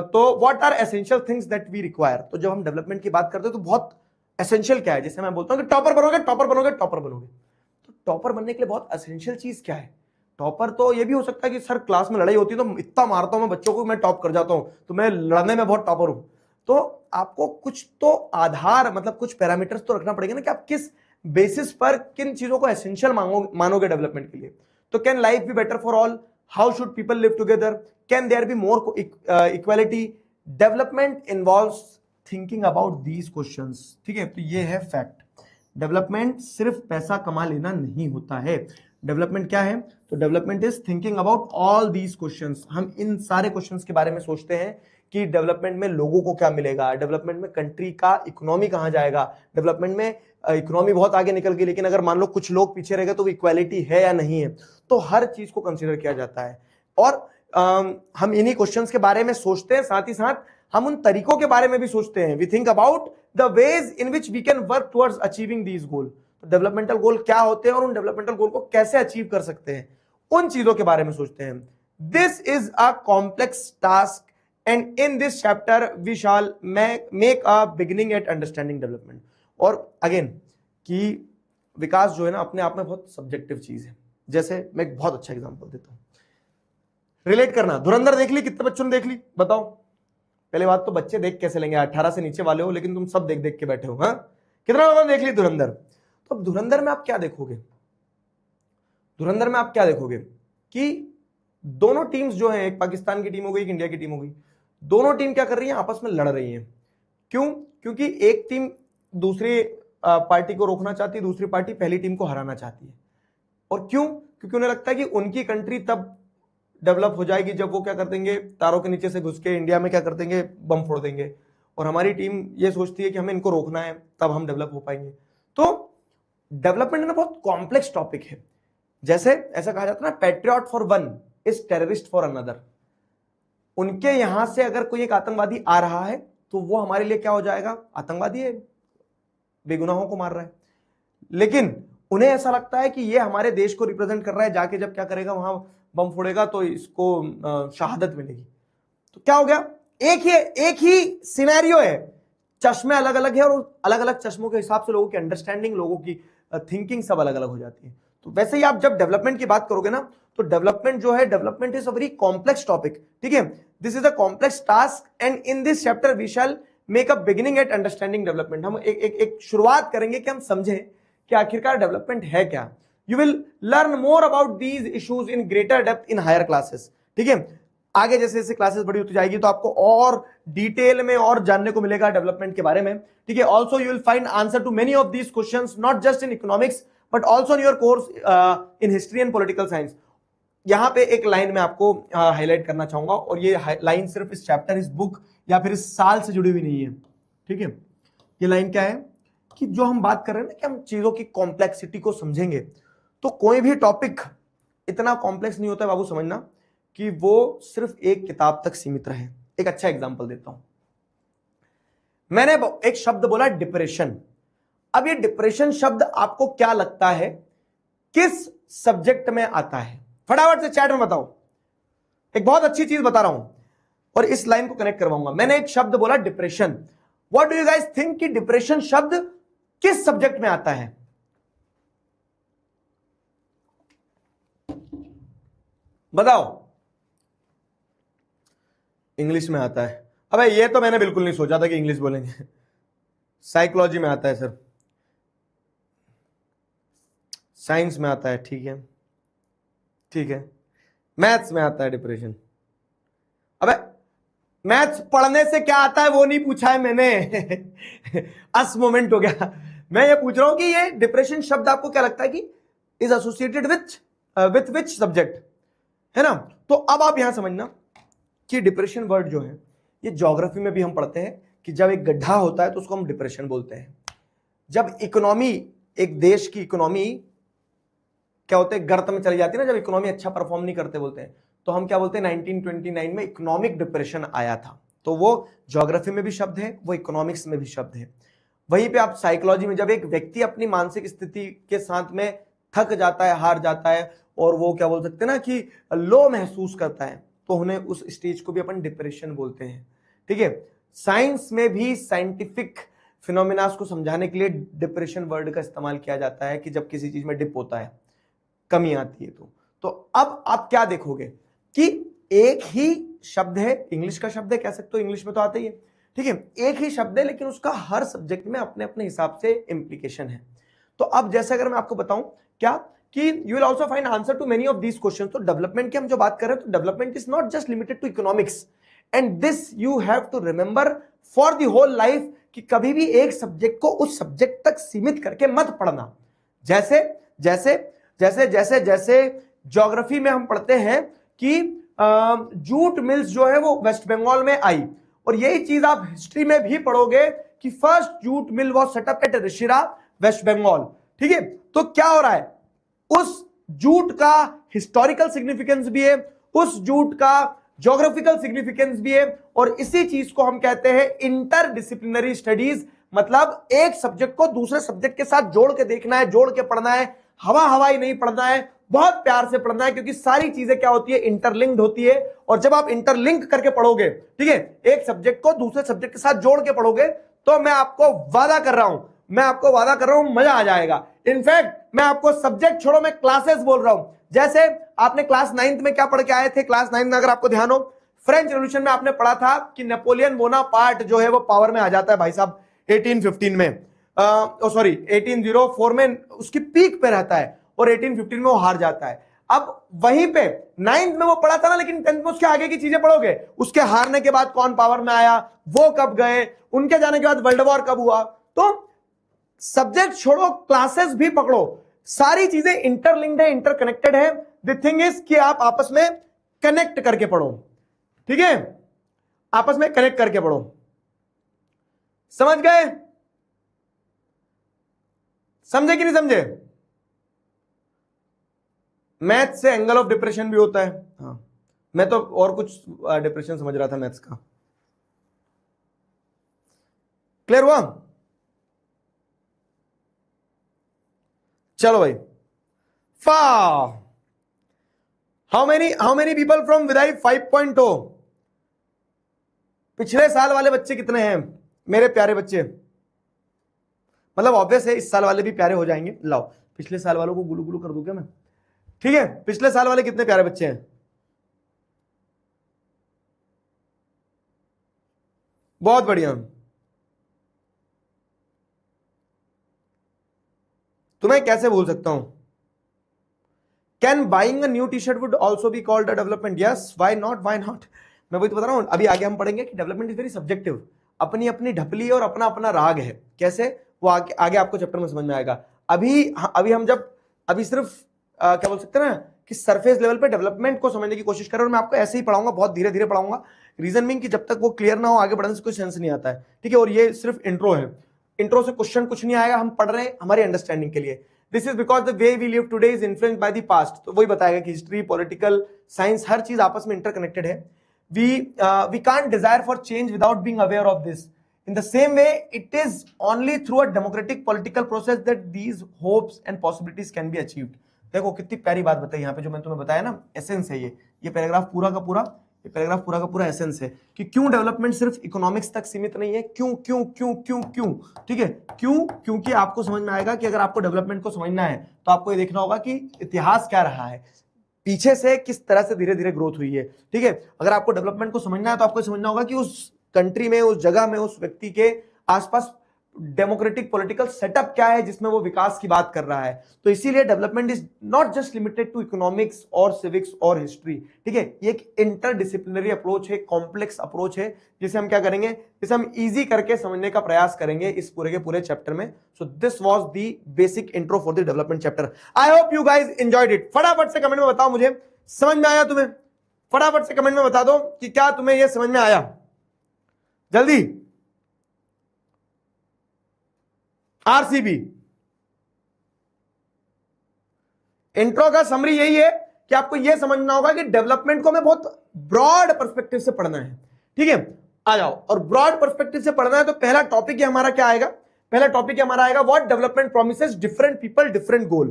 तो what are essential things that we require. तो जब हम डेवलपमेंट की बात करते हैं तो बहुत एसेंशियल क्या है, जैसे मैं बोलता हूं कि टॉपर बनोगे, टॉपर बनोगे, टॉपर बनोगे, तो टॉपर बनने के लिए बहुत एसेंशियल चीज क्या है। टॉपर तो ये भी हो सकता है कि सर क्लास में लड़ाई होती है तो इतना मारता हूं मैं बच्चों को, मैं टॉप कर जाता हूं, तो मैं लड़ने में बहुत टॉपर हूं। तो आपको कुछ तो आधार, मतलब कुछ पैरामीटर्स तो रखना पड़ेगा ना कि आप किस बेसिस पर किन चीजों को एसेंशियल मानोगे डेवलपमेंट के लिए। तो can life be better for all, how should people live together, can there be more equality, development involves thinking about these questions. ठीक है, तो ये है फैक्ट। डेवलपमेंट सिर्फ पैसा कमा लेना नहीं होता है। डेवलपमेंट क्या है, तो development is thinking about all these questions. हम इन सारे क्वेश्चंस के बारे में सोचते हैं, कि डेवलपमेंट में लोगों को क्या मिलेगा, डेवलपमेंट में कंट्री का इकोनॉमी कहां जाएगा, डेवलपमेंट में इकोनॉमी बहुत आगे निकल गई लेकिन अगर मान लो कुछ लोग पीछे रह गए तो इक्वालिटी है या नहीं है। तो हर चीज को कंसिडर किया जाता है और हम इन्हीं क्वेश्चंस के बारे में सोचते हैं, साथ ही साथ हम उन तरीकों के बारे में भी सोचते हैं। We think about the ways in which we can work towards achieving these goal. Developmental goal क्या होते हैं और उन डेवलपमेंटल गोल को कैसे अचीव कर सकते हैं, उन चीजों के बारे में सोचते हैं। This is a complex task and in this chapter we shall make a beginning at understanding development. और अगेन कि विकास जो है ना अपने आप में बहुत सब्जेक्टिव चीज है। जैसे मैं एक बहुत अच्छा एग्जांपल देता हूं, रिलेट करना। धुरंधर देख ली? कितने बच्चों ने देख ली बताओ? पहले बात तो बच्चे देख कैसे लेंगे, 18 से नीचे वाले हो, लेकिन तुम सब देख देख के बैठे हो। हाँ, कितना लोगों ने देख ली धुरंधर? तो अब धुरंधर में आप क्या देखोगे, धुरंधर में आप क्या देखोगे कि दोनों टीम्स जो है, एक पाकिस्तान की टीम हो गई, एक इंडिया की टीम हो गई, दोनों टीम क्या कर रही है, आपस में लड़ रही है। क्यों? क्योंकि एक टीम दूसरी पार्टी को रोकना चाहती है, दूसरी पार्टी पहली टीम को हराना चाहती है। और क्यों? क्योंकि उन्हें लगता है कि उनकी कंट्री तब डेवलप हो जाएगी जब वो क्या कर देंगे, तारों के नीचे से घुस के इंडिया में क्या कर देंगे, बम फोड़ देंगे। और हमारी टीम ये सोचती है कि हमें इनको रोकना है, तब हम डेवलप हो पाएंगे। तो डेवलपमेंट ना बहुत कॉम्प्लेक्स टॉपिक है। जैसे ऐसा कहा जाता है ना, patriot for one is terrorist for another. उनके यहां से अगर कोई एक आतंकवादी आ रहा है तो वो हमारे लिए क्या हो जाएगा, आतंकवादी है, बेगुनाहों को मार रहा है। लेकिन उन्हें ऐसा लगता है कि ये हमारे देश को रिप्रेजेंट कर रहा है, जाके जब क्या करेगा, वहां बम फोड़ेगा तो इसको शहादत मिलेगी। तो क्या हो गया, एक ही सिनेरियो है, चश्मे अलग अलग है और अलग अलग चश्मों के हिसाब से लोगों की अंडरस्टैंडिंग, लोगों की थिंकिंग सब अलग अलग हो जाती है। तो वैसे ही आप जब डेवलपमेंट की बात करोगे ना, तो डेवलपमेंट जो है, development is a very complex topic. ठीक है, this is a complex task and in this chapter we shall make a beginning at understanding development. हम एक शुरुआत करेंगे कि हम समझें कि आखिरकार डेवलपमेंट है क्या। You will learn more about these issues in greater depth in higher classes. ठीक है, आगे जैसे जैसे क्लासेस बड़ी होती जाएगी तो आपको और डिटेल में और जानने को मिलेगा डेवलपमेंट के बारे में। ठीक है, also you will find answer to many of these questions, not just in economics but also in your course in history and political science. यहां पे एक लाइन में आपको हाईलाइट करना चाहूंगा, और ये लाइन सिर्फ इस चैप्टर, इस बुक या फिर इस साल से जुड़ी हुई नहीं है। ठीक है, ये लाइन क्या है कि जो हम बात कर रहे हैं ना कि हम चीजों की कॉम्प्लेक्सिटी को समझेंगे, तो कोई भी टॉपिक इतना कॉम्प्लेक्स नहीं होता है बाबू, समझना, कि वो सिर्फ एक किताब तक सीमित रहे। एक अच्छा एग्जांपल देता हूं, मैंने एक शब्द बोला डिप्रेशन। अब ये डिप्रेशन शब्द आपको क्या लगता है किस सब्जेक्ट में आता है? फटाफट से चैट में बताओ। एक बहुत अच्छी चीज बता रहा हूं और इस लाइन को कनेक्ट करवाऊंगा। मैंने एक शब्द बोला depression. What do you guys think कि डिप्रेशन शब्द किस सब्जेक्ट में आता है? बताओ। इंग्लिश में आता है। अबे ये तो मैंने बिल्कुल नहीं सोचा था कि इंग्लिश बोलेंगे। साइकोलॉजी में आता है सर, साइंस में आता है, ठीक है ठीक है, मैथ्स में आता है डिप्रेशन। अबे मैथ्स पढ़ने से क्या आता है वो नहीं पूछा है मैंने। अस मोमेंट हो गया। मैं ये पूछ रहा हूं कि ये डिप्रेशन शब्द आपको क्या लगता है कि is associated with which subject, है ना? तो अब आप यहां समझना कि डिप्रेशन वर्ड जो है ये ज्योग्राफी में भी हम पढ़ते हैं कि जब एक गड्ढा होता है तो उसको हम डिप्रेशन बोलते हैं। जब इकोनॉमी, एक देश की इकोनॉमी क्या होते हैं, गर्त में चली जाती है ना, जब इकोनॉमी अच्छा परफॉर्म नहीं करते बोलते हैं, तो हम क्या बोलते हैं, 1929 में इकोनॉमिक डिप्रेशन आया था। तो वो ज्योग्राफी में भी शब्द है, वो इकोनॉमिक्स में भी शब्द है। वहीं पे आप साइकोलॉजी में, जब एक व्यक्ति अपनी मानसिक स्थिति के साथ में थक जाता है, हार जाता है, और वो क्या बोल सकते हैं ना कि लो महसूस करता है, तो उन्हें उस स्टेज को भी अपन डिप्रेशन बोलते हैं। ठीक है, साइंस में भी साइंटिफिक फिनोमिनास को समझाने के लिए डिप्रेशन वर्ड का इस्तेमाल किया जाता है कि जब किसी चीज में डिप होता है, कमी आती है। तो अब आप क्या देखोगे कि एक ही शब्द है, इंग्लिश का शब्द है, कह सकते हो, इंग्लिश में तो आता ही है। ठीक है, एक ही शब्द है लेकिन उसका हर सब्जेक्ट में अपने अपने हिसाब से इंप्लीकेशन है। तो अब जैसे अगर मैं आपको बताऊं क्या कि you will also find answer to many of these questions. तो डेवलपमेंट की हम जो बात कर रहे हैं, तो development is not just limited to economics, and this you have to remember for the whole life कि कभी भी एक सब्जेक्ट को उस सब्जेक्ट तक सीमित करके मत पढ़ना। जैसे जैसे जैसे जैसे जैसे ज्योग्राफी में हम पढ़ते हैं कि जूट मिल्स जो है वो वेस्ट बंगाल में आई, और यही चीज आप हिस्ट्री में भी पढ़ोगे कि first jute mill was set up at Rishra, West Bengal. ठीक है, तो क्या हो रहा है, उस जूट का हिस्टोरिकल सिग्निफिकेंस भी है, उस जूट का ज्योग्राफिकल सिग्निफिकेंस भी है, और इसी चीज को हम कहते हैं इंटरडिसिप्लिनरी स्टडीज। मतलब एक सब्जेक्ट को दूसरे सब्जेक्ट के साथ जोड़ के देखना है, जोड़ के पढ़ना है, हवाई नहीं पढ़ना है, बहुत प्यार से पढ़ना है, क्योंकि सारी चीजें क्या होती है, इंटरलिंक्ड होती है। और जब आप इंटरलिंक करके पढ़ोगे, ठीक है, एक सब्जेक्ट को दूसरे सब्जेक्ट के साथ जोड़ के पढ़ोगे, तो मैं आपको वादा कर रहा हूं, मजा आ जाएगा। इनफैक्ट मैं आपको सब्जेक्ट छोड़ो, मैं क्लासेस बोल रहा हूं। जैसे आपने क्लास 9th में क्या पढ़ के आए थे, क्लास 9th में अगर आपको ध्यान हो, फ्रेंच रेवोल्यूशन में आपने पढ़ा था कि नेपोलियन बोनापार्ट जो है वो पावर में आ जाता है भाई साहब 1815 में, 1804 में उसकी पीक पे रहता है, और 1815 में वो हार जाता है। अब वहीं पे 9th में वो पढ़ा था ना, लेकिन 10th में उसके आगे की चीजें पढ़ोगे, उसके हारने के बाद कौन पावर में आया, वो कब गए, उनके जाने के बाद वर्ल्ड वॉर कब हुआ। तो सब्जेक्ट छोड़ो, क्लासेस भी पकड़ो, सारी चीजें इंटरलिंक्ड है, इंटरकनेक्टेड है। द थिंग इज कि आप आपस में कनेक्ट करके पढ़ो, ठीक है, आपस में कनेक्ट करके पढ़ो। समझ गए, समझे कि नहीं समझे? मैथ से एंगल ऑफ डिप्रेशन भी होता है। हाँ, मैं तो और कुछ डिप्रेशन समझ रहा था मैथ्स का। क्लियर हुआ? चलो भाई, फा हाउ मेनी पीपल फ्रॉम विदाई 5.0? पिछले साल वाले बच्चे कितने हैं मेरे प्यारे बच्चे? मतलब ऑब्वियस है इस साल वाले भी प्यारे हो जाएंगे। लाओ पिछले साल वालों को गुलू गुलू कर दूं क्या मैं? ठीक है, पिछले साल वाले कितने प्यारे बच्चे हैं? बहुत बढ़िया। तुम्हें कैसे भूल सकता हूं? Can buying a new T shirt would also be called a development? Yes, why not, why not. मैं वही तो बता रहा हूं, अभी आगे हम पढ़ेंगे कि डेवलपमेंट इज वेरी सब्जेक्टिव, अपनी अपनी ढपली और अपना अपना राग है। कैसे, वो आगे आपको चैप्टर में समझ में आएगा। अभी हम जब अभी सिर्फ क्या बोल सकते हैं ना कि सरफेस लेवल पे डेवलपमेंट को समझने की कोशिश कर रहे हैं, और मैं आपको ऐसे ही पढ़ाऊंगा, बहुत धीरे धीरे पढ़ाऊंगा। रीजन मीन कि जब तक वो क्लियर ना हो आगे बढ़ने से कोई सेंस नहीं आता है, ठीक है। और ये सिर्फ इंट्रो है, इंट्रो से क्वेश्चन कुछ नहीं आएगा, हम पढ़ रहे हैं हमारी अंडरस्टैंडिंग के लिए। This is because the way we live today is influenced by the past. तो वही बताएगा कि हिस्ट्री, पॉलिटिकल साइंस, हर चीज आपस में इंटरकनेक्टेड है। we can't desire for change without being aware of this. In the same way, it is only through a democratic political process that these hopes and possibilities can be achieved. देखो कितनी प्यारी बात बताई यहाँ पे, जो मैं तुम्हें बताया ना, एसेंस है ये पैराग्राफ पूरा का पूरा, ये पैराग्राफ पूरा का पूरा एसेंस है कि क्यों डेवलपमेंट सिर्फ इकोनॉमिक्स तक सीमित नहीं है। क्यों क्यों क्यों क्यों क्यों, ठीक है, क्यों? क्योंकि आपको समझ में आएगा कि अगर आपको डेवलपमेंट को समझना है तो आपको ये देखना होगा कि इतिहास क्या रहा है, पीछे से किस तरह से धीरे धीरे ग्रोथ हुई है, ठीक है। अगर आपको डेवलपमेंट को समझना है तो आपको समझना होगा कि उस कंट्री में, उस जगह में, उस व्यक्ति के आसपास डेमोक्रेटिक पॉलिटिकल सेटअप क्या है जिसमें वो विकास की बात कर रहा है। तो इसीलिए development is not just limited to economics और सिविक्स और हिस्ट्री, ठीक है। ये एक इंटरडिसिप्लिनरी अप्रोच है, कॉम्प्लेक्स अप्रोच है, जिसे हम क्या करेंगे, जिसे हम इजी करके समझने का प्रयास करेंगे इस पूरे के पूरे चैप्टर में। So this was the basic intro for the development chapter. I hope you guys enjoyed it. फटाफट से कमेंट में बताओ मुझे, समझ में आया तुम्हें? फटाफट से कमेंट में बता दो कि क्या तुम्हें यह समझ में आया, जल्दी। आरसीबी इंट्रो का समरी यही है कि आपको यह समझना होगा कि डेवलपमेंट को हमें बहुत ब्रॉड पर्सपेक्टिव से पढ़ना है, ठीक है। आ जाओ, और ब्रॉड पर्सपेक्टिव से पढ़ना है तो पहला टॉपिक हमारा क्या आएगा? पहला टॉपिक हमारा आएगा what development promises different people different गोल।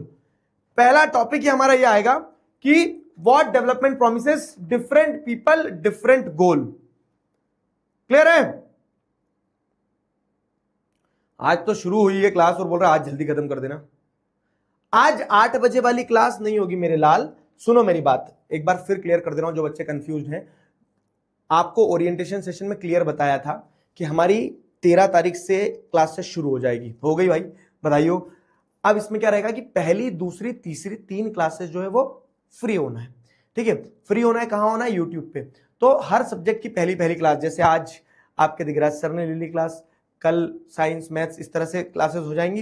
पहला टॉपिक हमारा यह आएगा कि what development promises different people different goal. Clear है? आज तो शुरू हुई है क्लास और बोल रहा है आज जल्दी खत्म कर देना। आज 8 बजे वाली क्लास नहीं होगी मेरे लाल। सुनो मेरी बात, एक बार फिर क्लियर कर दे रहा हूं जो बच्चे कंफ्यूज हैं। आपको ओरिएंटेशन सेशन में क्लियर बताया था कि हमारी 13 तारीख से क्लासेस शुरू हो जाएगी। हो गई भाई, बधाई हो। अब इसमें क्या रहेगा कि पहली, दूसरी, तीसरी 3 क्लासेस जो है वो फ्री होना है, ठीक है। फ्री होना है, कहां होना है? यूट्यूब पे। तो हर सब्जेक्ट की पहली क्लास, जैसे आज आपके दिगराज सर ने ले ली क्लास, कल साइंस, मैथ्स, इस तरह से क्लासेस हो जाएंगी।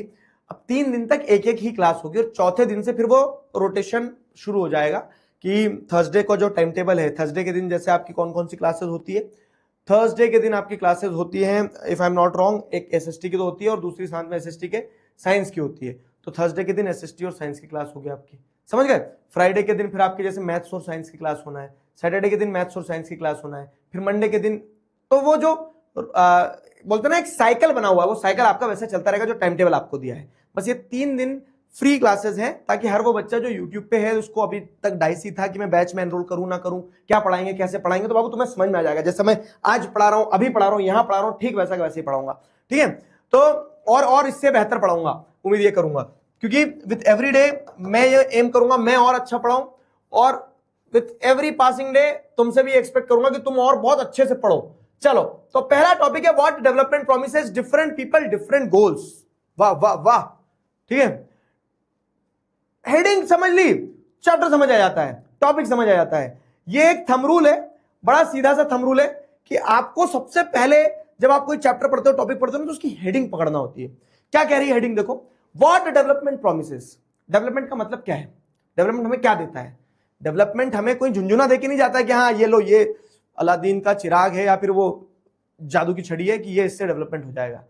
अब 3 दिन तक एक ही क्लास होगी, और चौथे दिन से फिर वो रोटेशन शुरू हो जाएगा कि थर्सडे को जो टाइम टेबल है, थर्सडे के दिन जैसे आपकी कौन कौन सी क्लासेस होती है, थर्सडे के दिन आपकी क्लासेस होती हैं, if I am not wrong, एक एसएसटी की तो होती है और दूसरी साथ में एसएसटी के साइंस की होती है। तो थर्सडे के दिन एसएसटी और साइंस की क्लास होगी आपकी, समझ गए। फ्राइडे के दिन फिर आपके जैसे मैथ्स और साइंस की क्लास होना है, सैटरडे के दिन मैथ्स और साइंस की क्लास होना है, फिर मंडे के दिन, तो वो जो बोलते ना एक साइकिल बना हुआ है, वो साइकिल आपका वैसे चलता रहेगा जो टाइम टेबल आपको दिया है। बस ये 3 दिन फ्री क्लासेस हैं ताकि हर वो बच्चा जो यूट्यूब पे है, उसको अभी तक डाइस ही था कि मैं बैच में एनरोल करूं ना करूं, क्या पढ़ाएंगे कैसे पढ़ाएंगे, तो बाबू तुम्हें समझ में आ जाएगा। जैसे मैं आज पढ़ा रहा हूं, अभी पढ़ा रहा हूं, यहां पढ़ा रहा हूं, ठीक वैसा वैसे ही पढ़ाऊंगा, ठीक है। तो और इससे बेहतर पढ़ाऊंगा, उम्मीद ये करूंगा, क्योंकि विथ एवरी डे मैं ये एम करूंगा मैं और अच्छा पढ़ाऊं, और विथ एवरी पासिंग डे तुमसे भी एक्सपेक्ट करूंगा कि तुम और बहुत अच्छे से पढ़ो। चलो, तो पहला टॉपिक है what development promises different people different goals. वाह वाह वाह, ठीक है। हेडिंग समझ ली, चैप्टर समझ आ जाता है, टॉपिक समझ आ जाता है। ये एक थंब रूल है, बड़ा सीधा सा थंब रूल है कि आपको सबसे पहले जब आप कोई चैप्टर पढ़ते हो, टॉपिक पढ़ते हो, तो उसकी हेडिंग पकड़ना होती है। क्या कह रही है हेडिंग, देखो, व्हाट डेवलपमेंट प्रॉमिसेस। डेवलपमेंट का मतलब क्या है, डेवलपमेंट हमें क्या देता है। डेवलपमेंट हमें कोई झुंझुना देके नहीं जाता है कि हाँ ये लो, ये अलादीन का चिराग है या फिर वो जादू की छड़ी है कि ये इससे डेवलपमेंट हो जाएगा।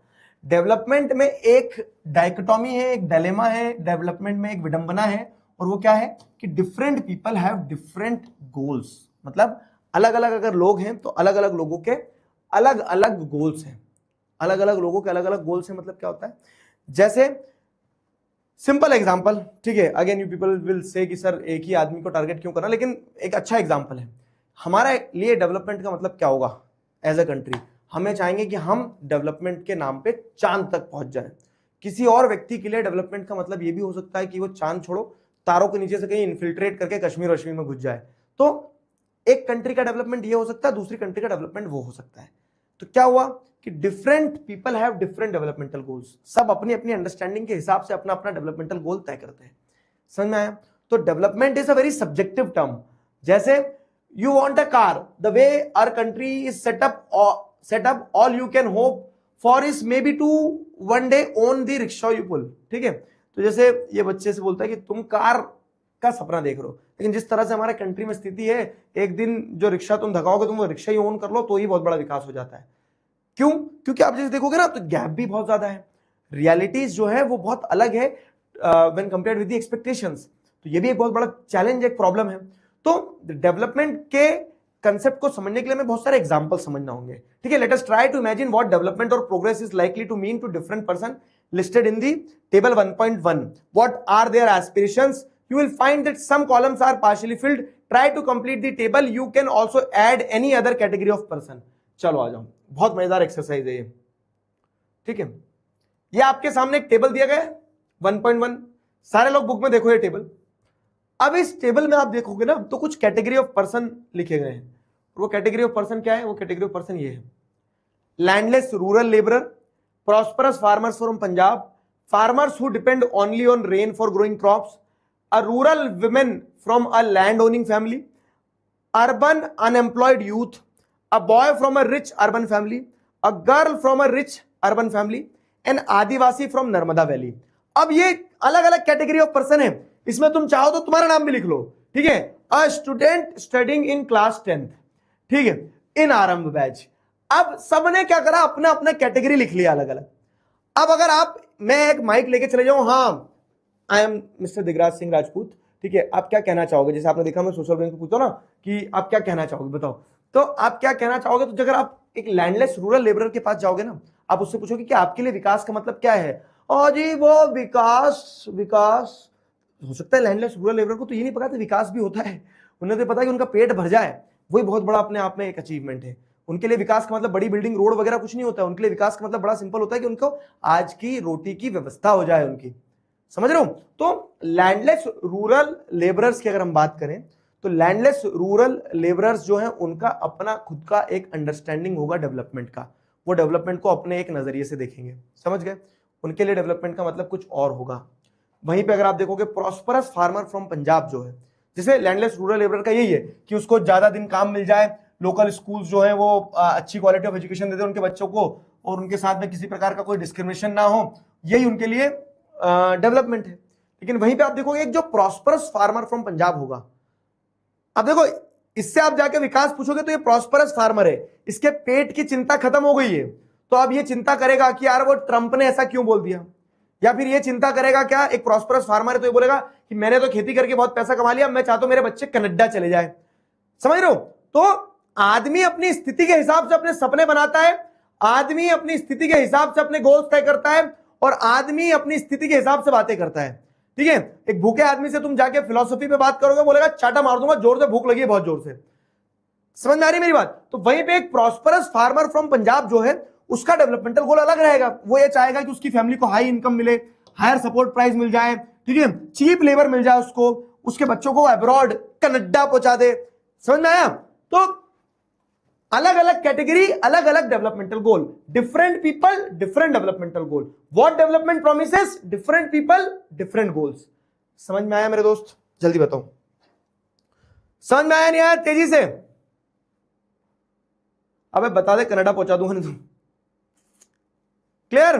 डेवलपमेंट में एक डाइकोटॉमी है, एक डायलेमा है, डेवलपमेंट में एक विडंबना है, और वो क्या है कि different people have different goals. मतलब अलग अलग अगर लोग हैं तो अलग अलग लोगों के अलग अलग गोल्स हैं, अलग अलग लोगों के अलग अलग गोल्स हैं। मतलब क्या होता है, जैसे सिंपल एग्जांपल, ठीक है, again you people will say कि सर एक ही आदमी को टारगेट क्यों करना, लेकिन एक अच्छा एग्जांपल है। हमारा लिए डेवलपमेंट का मतलब क्या होगा एज अ कंट्री, हमें चाहेंगे कि हम डेवलपमेंट के नाम पे चांद तक पहुंच जाए। किसी और व्यक्ति के लिए डेवलपमेंट का मतलब ये भी हो सकता है कि वो चांद छोड़ो, तारों के नीचे से कहीं इन्फिल्ट्रेट करके कश्मीर में घुस जाए। तो एक कंट्री का डेवलपमेंट ये हो सकता है, दूसरी कंट्री का डेवलपमेंट वो हो सकता है। तो क्या हुआ कि different people have different developmental goals, सब अपनी अपनी अंडरस्टैंडिंग के हिसाब से अपना अपना डेवलपमेंटल गोल तय करते हैं। समझ में आया। तो development is a very subjective term. जैसे you want a car, the way our country is set up all you can hope for is maybe to one day own the rickshaw you pull, ठीक है। तो जैसे ये बच्चे से बोलता है कि तुम कार का सपना देख रहे हो, लेकिन जिस तरह से हमारे कंट्री में स्थिति है, एक दिन जो रिक्शा तुम धकाओगे, तुम वो रिक्शा ही ओन कर लो तो ही बहुत बड़ा विकास हो जाता है। क्यों, क्योंकि आप जैसे देखोगे ना तो गैप भी बहुत ज्यादा है, रियलिटीज जो है वो बहुत अलग है when compared with the expectations. तो ये भी एक बहुत बड़ा चैलेंज, एक प्रॉब्लम है। तो डेवलपमेंट के कंसेप्ट को समझने के लिए हमें बहुत सारे एग्जांपल समझना होंगे, ठीक है। Let us try to imagine what development और progress is likely to mean to different person listed in the table 1.1. What are their aspirations? You will find that some columns are partially filled. Try to complete the table. You can also add any other category of person. चलो आ जाओ, बहुत मजेदार एक्सरसाइज है ये, ठीक है। ये आपके सामने एक टेबल दिया गया है 1.1, सारे लोग बुक में देखो ये टेबल। अब इस टेबल में आप देखोगे ना तो कुछ कैटेगरी ऑफ पर्सन लिखे गए हैं, वो कैटेगरी ऑफ पर्सन क्या है, वो कैटेगरी ऑफ पर्सन ये है, landless rural labourer, prosperous farmers from Punjab, farmers who depend only on rain for growing crops, a rural woman from a land owning family, urban unemployed youth, a boy from a rich urban family, a girl from a rich urban family, and Adivasi from Narmada valley. अब ये अलग अलग कैटेगरी ऑफ पर्सन है, इसमें तुम चाहो तो तुम्हारा नाम भी लिख लो, ठीक है। A student studying in class 10th, ठीक है, इन आरंभ बैच। अब सबने क्या करा, अपना अपना कैटेगरी लिख लिया अलग अलग। अब अगर मैं एक माइक लेके चले जाऊं, हाँ I am mister Digraj Singh Rajput, ठीक है, आप क्या कहना चाहोगे, जैसे आपने देखा मैं सोशल बैंक को पूछता ना कि आप क्या कहना चाहोगे बताओ, तो आप क्या कहना चाहोगे। तो अगर आप एक लैंडलेस रूरल लेबरर के पास जाओगे ना, आप उससे पूछोगे कि आपके लिए विकास का मतलब क्या है, और जी वो विकास विकास हो सकता है लैंडलेस रूरल लेबरर को तो ये नहीं पता विकास भी होता है, उन्हें तो पता है कि उनका पेट भर जाए, वही बहुत बड़ा अपने आप में एक अचीवमेंट है। उनके लिए विकास का मतलब बड़ी बिल्डिंग रोड वगैरह कुछ नहीं होता है, उनके लिए विकास का मतलब बड़ा सिंपल होता है कि उनको आज की रोटी की व्यवस्था हो जाए उनकी, समझ रहे हो। तो लैंडलेस रूरल लेबरर्स की अगर हम बात करें तो लैंडलेस रूरल लेबरर्स जो है उनका अपना खुद का एक अंडरस्टैंडिंग होगा डेवलपमेंट का, वो डेवलपमेंट को अपने एक नजरिए से देखेंगे, समझ गए। उनके लिए डेवलपमेंट का मतलब कुछ और होगा। वहीं पे अगर आप देखोगे प्रॉस्परस फार्मर फ्रॉम पंजाब जो है, जैसे लैंडलेस रूरल लेबरर का यही है कि उसको ज्यादा दिन काम मिल जाए, लोकल स्कूल्स जो है वो अच्छी क्वालिटी ऑफ एजुकेशन देते हैं उनके बच्चों को, और उनके साथ में किसी प्रकार का कोई डिस्क्रिमिनेशन ना हो, यही उनके लिए डेवलपमेंट है। लेकिन वहीं पे आप देखोगे एक जो प्रॉस्परस फार्मर फ्रॉम पंजाब होगा, अब देखो, इससे आप जाके विकास पूछोगे तो ये प्रॉस्परस फार्मर है, इसके पेट की चिंता खत्म हो गई है, तो अब ये चिंता करेगा कि यार वो ट्रंप ने ऐसा क्यों बोल दिया, या फिर ये चिंता करेगा क्या, एक प्रॉस्परस फार्मर है तो ये बोलेगा कि मैंने तो खेती करके बहुत पैसा कमा लिया, मैं चाहता हूं मेरे बच्चे कनाडा चले जाए। समझ रहे हो? तो आदमी अपनी स्थिति के हिसाब से अपने सपने बनाता है, आदमी अपनी स्थिति के हिसाब से अपने गोल्स तय करता है, और आदमी अपनी स्थिति के हिसाब से बातें करता है। ठीक है, एक भूखे आदमी से तुम जाके फिलोसफी पे बात करोगे, बोलेगा चाटा मार दूंगा, जोर से भूख लगी है बहुत जोर से। समझ में आ रही मेरी बात? तो वहीं पे एक प्रॉस्परस फार्मर फ्रॉम पंजाब जो है, उसका डेवलपमेंटल गोल अलग रहेगा। वो ये चाहेगा कि उसकी फैमिली को हाई इनकम मिले, हायर सपोर्ट प्राइस मिल जाए, ठीक है, चीप लेबर मिल जाए उसको, उसके बच्चों को अब्रॉड कनाडा पहुंचा दे। समझ में आया? तो अलग अलग कैटेगरी, अलग अलग developmental goal, different people different developmental goal. What development promises, different people different goals. समझ में आया मेरे दोस्त? जल्दी बताओ, समझ में आया नहीं आया? तेजी से अबे बता दे, कनाडा पहुंचा दूंगा नहीं तो। क्लियर?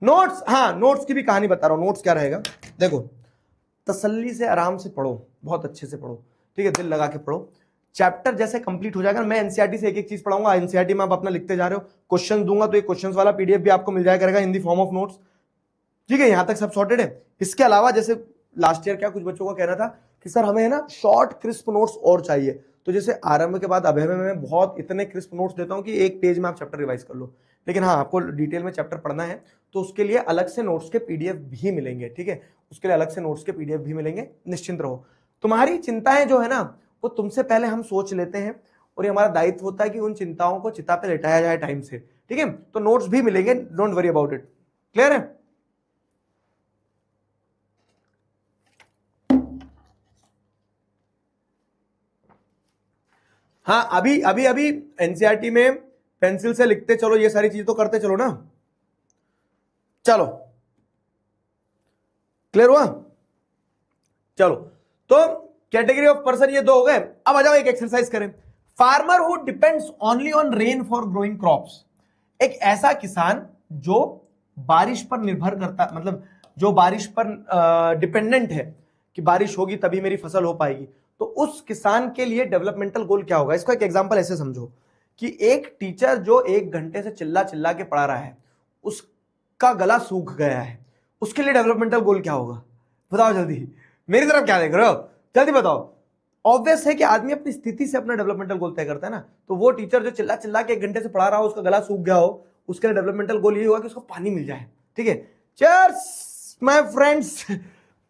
नोट्स, हाँ नोट्स की भी कहानी बता रहा हूं। नोट्स क्या रहेगा देखो, तसल्ली से आराम से पढ़ो, बहुत अच्छे से पढ़ो, ठीक है, दिल लगा के पढ़ो। चैप्टर जैसे कंप्लीट हो जाएगा, मैं एनसीईआरटी से एक एक चीज पढ़ाऊंगा, एनसीईआरटी में आप अपना लिखते जा रहे हो, क्वेश्चन दूंगा तो ये क्वेश्चंस वाला पीडीएफ भी आपको मिल जाया करेगा इन दी फॉर्म ऑफ नोट्स। ठीक है, यहां तक सब सॉर्टेड है। इसके अलावा जैसे लास्ट ईयर क्या कुछ बच्चों का कहना था कि सर हमें है ना शॉर्ट क्रिस्प नोट्स और चाहिए, तो जैसे आरंभ के बाद अभय में मैं बहुत इतने क्रिस्प नोट्स देता हूं कि एक पेज में आप चैप्टर रिवाइज कर लो। लेकिन हाँ, आपको डिटेल में चैप्टर पढ़ना है तो उसके लिए अलग से नोट्स के पीडीएफ भी मिलेंगे। ठीक है, उसके लिए अलग से नोट्स के पीडीएफ भी मिलेंगे, निश्चिंत रहो। तुम्हारी चिंताएं जो है ना, वो तुमसे पहले हम सोच लेते हैं, और ये हमारा दायित्व होता है कि उन चिंताओं को चिता पे लिटाया जाए टाइम से। ठीक है, तो नोट्स भी मिलेंगे, don't worry about it. Clear है? हाँ, अभी अभी अभी एनसीईआरटी में पेंसिल से लिखते चलो, ये सारी चीज तो करते चलो ना। चलो, क्लियर हुआ? चलो, तो कैटेगरी ऑफ पर्सन ये दो हो गए। अब आ जाओ एक एक्सरसाइज करें। Farmer who depends only on rain for growing crops. एक ऐसा किसान जो बारिश पर निर्भर करता, मतलब जो बारिश पर डिपेंडेंट है कि बारिश होगी तभी मेरी फसल हो पाएगी, तो उस किसान के लिए डेवलपमेंटल गोल क्या होगा? इसको एक एग्जांपल ऐसे समझो कि एक टीचर जो 1 घंटे से चिल्ला चिल्ला के पढ़ा रहा है, उसका गला सूख गया है, उसके लिए डेवलपमेंटल गोल क्या होगा? बताओ जल्दी, मेरी तरफ क्या देख रहे हो, जल्दी बताओ। ऑब्वियस है कि आदमी अपनी स्थिति से अपना डेवलपमेंटल गोल तय करता है ना। तो वो टीचर जो चिल्ला चिल्ला के 1 घंटे से पढ़ा रहा हो, उसका गला सूख गया हो, उसके लिए डेवलपमेंटल गोल ये होगा कि उसको पानी मिल जाए। ठीक है, चीयर्स माय फ्रेंड्स,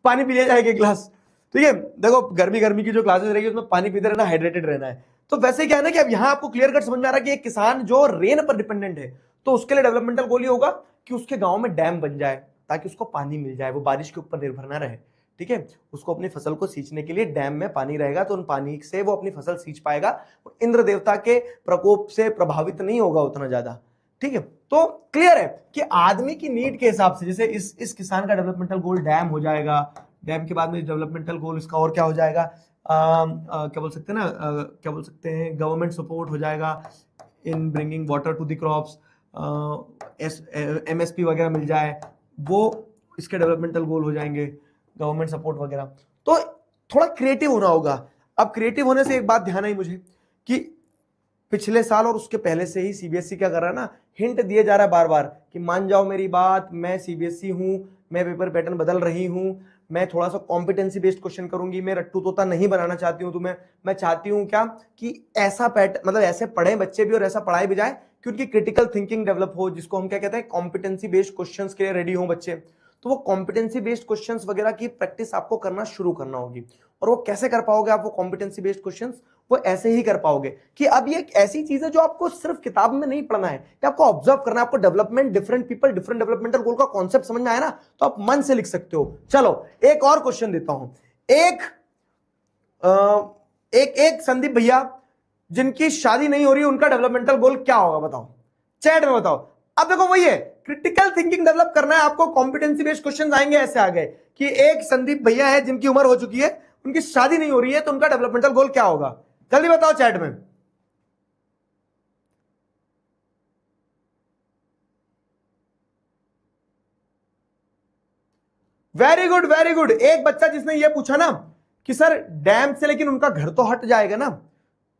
पानी पी लिया जाएगा एक गिलास। ठीक है, देखो गर्मी गर्मी की जो क्लासेस रहेगी उसमें पानी पीते रहना, हाइड्रेटेड रहना है। तो वैसे क्या है ना कि अब यहां आपको क्लियर कट समझ में आ रहा है कि एक किसान जो रेन पर डिपेंडेंट है, तो उसके लिए डेवलपमेंटल गोल ये होगा कि उसके गांव में डैम बन जाए ताकि उसको पानी मिल जाए, वो बारिश के ऊपर निर्भर ना रहे। ठीक है, उसको अपनी फसल को सींचने के लिए डैम में पानी रहेगा, तो उन पानी से वो अपनी फसल सींच पाएगा, इंद्र देवता के प्रकोप से प्रभावित नहीं होगा उतना ज्यादा। ठीक है, तो क्लियर है कि आदमी की नीड के हिसाब से, जैसे इस किसान का डेवलपमेंटल गोल डैम हो जाएगा, डैम के बाद में डेवलपमेंटल गोल इसका और क्या हो जाएगा, क्या बोल सकते हैं ना, क्या बोल सकते हैं, गवर्नमेंट सपोर्ट हो जाएगा in bringing water to the crops, MSP वगैरह मिल जाए, वो इसके डेवलपमेंटल गोल हो जाएंगे, गवर्नमेंट सपोर्ट वगैरह। तो थोड़ा क्रिएटिव होना होगा। अब क्रिएटिव होने से एक बात ध्यान आई मुझे कि पिछले साल और उसके पहले से ही सीबीएसई क्या कर रहा है ना, हिंट दिए जा रहा है बार बार कि मान जाओ मेरी बात, मैं सीबीएसई हूं, मैं पेपर पैटर्न बदल रही हूं, मैं थोड़ा सा कॉम्पिटेंसी बेस्ड क्वेश्चन करूंगी, मैं रट्टू तोता नहीं बनाना चाहती हूं तुम्हें। मैं चाहती हूं क्या कि ऐसा पैटर्न, मतलब ऐसे पढ़े बच्चे भी और ऐसा पढ़ाए भी जाए कि उनकी क्रिटिकल थिंकिंग डेवलप हो, जिसको हम क्या कहते हैं, कॉम्पिटेंसी बेस्ड क्वेश्चंस के लिए रेडी हो बच्चे। तो वो कॉम्पिटेंसी बेस्ड क्वेश्चंस वगैरह की प्रैक्टिस आपको करना शुरू करना होगी। और वो कैसे कर पाओगे आप वो कॉम्पिटेंसी बेस्ड क्वेश्चंस? वो ऐसे ही कर पाओगे कि अब ये एक ऐसी चीज है जो आपको सिर्फ किताब में नहीं पढ़ना है, कि आपको ऑब्जर्व करना है, आपको development, different people, different developmental goal का कॉन्सेप्ट समझ में आया ना, तो आप मन से लिख सकते हो। चलो एक और क्वेश्चन देता हूं। एक एक एक संदीप भैया जिनकी शादी नहीं हो रही, उनका डेवलपमेंटल गोल क्या होगा? बताओ, चैट में बताओ। अब देखो वही है, क्रिटिकल थिंकिंग डेवलप करना है आपको, कॉम्पिटेंसी बेस्ड क्वेश्चन आएंगे ऐसे आ गए कि एक संदीप भैया है जिनकी उम्र हो चुकी है, उनकी शादी नहीं हो रही है, तो उनका डेवलपमेंटल गोल क्या होगा? जल्दी बताओ चैट में। Very good very good. एक बच्चा जिसने ये पूछा ना कि सर डैम से लेकिन उनका घर तो हट जाएगा ना,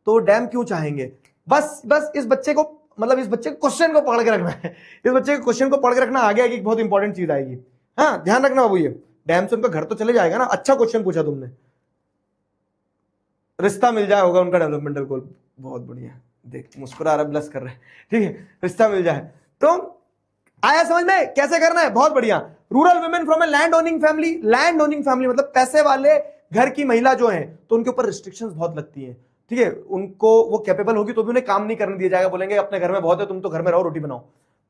तो डैम क्यों चाहेंगे? बस बस इस बच्चे को, मतलब इस बच्चे के क्वेश्चन को पकड़ के रखना है, इस बच्चे के क्वेश्चन को पकड़ के रखना, आगे आगे एक बहुत इंपॉर्टेंट चीज आएगी। हाँ ध्यान रखना बाबू, ये डैम से उनका घर तो चले जाएगा ना। अच्छा क्वेश्चन पूछा तुमने। रिश्ता मिल जाए होगा उनका डेवलपमेंटल गोल। बहुत बढ़िया, देख मुस्कुरा रहा, ब्लश कर रहे हैं, ठीक है, रिश्ता मिल जाए तो आया समझ में कैसे करना है। बहुत बढ़िया। Rural women from a land owning family. Land owning family मतलब पैसे वाले घर की महिला जो है, तो उनके ऊपर रिस्ट्रिक्शंस बहुत लगती है, ठीक है। उनको वो कैपेबल होगी तो भी उन्हें काम नहीं करने दिया जाएगा, बोलेंगे अपने घर में बहुत है, तुम तो घर में रहो, रोटी बनाओ।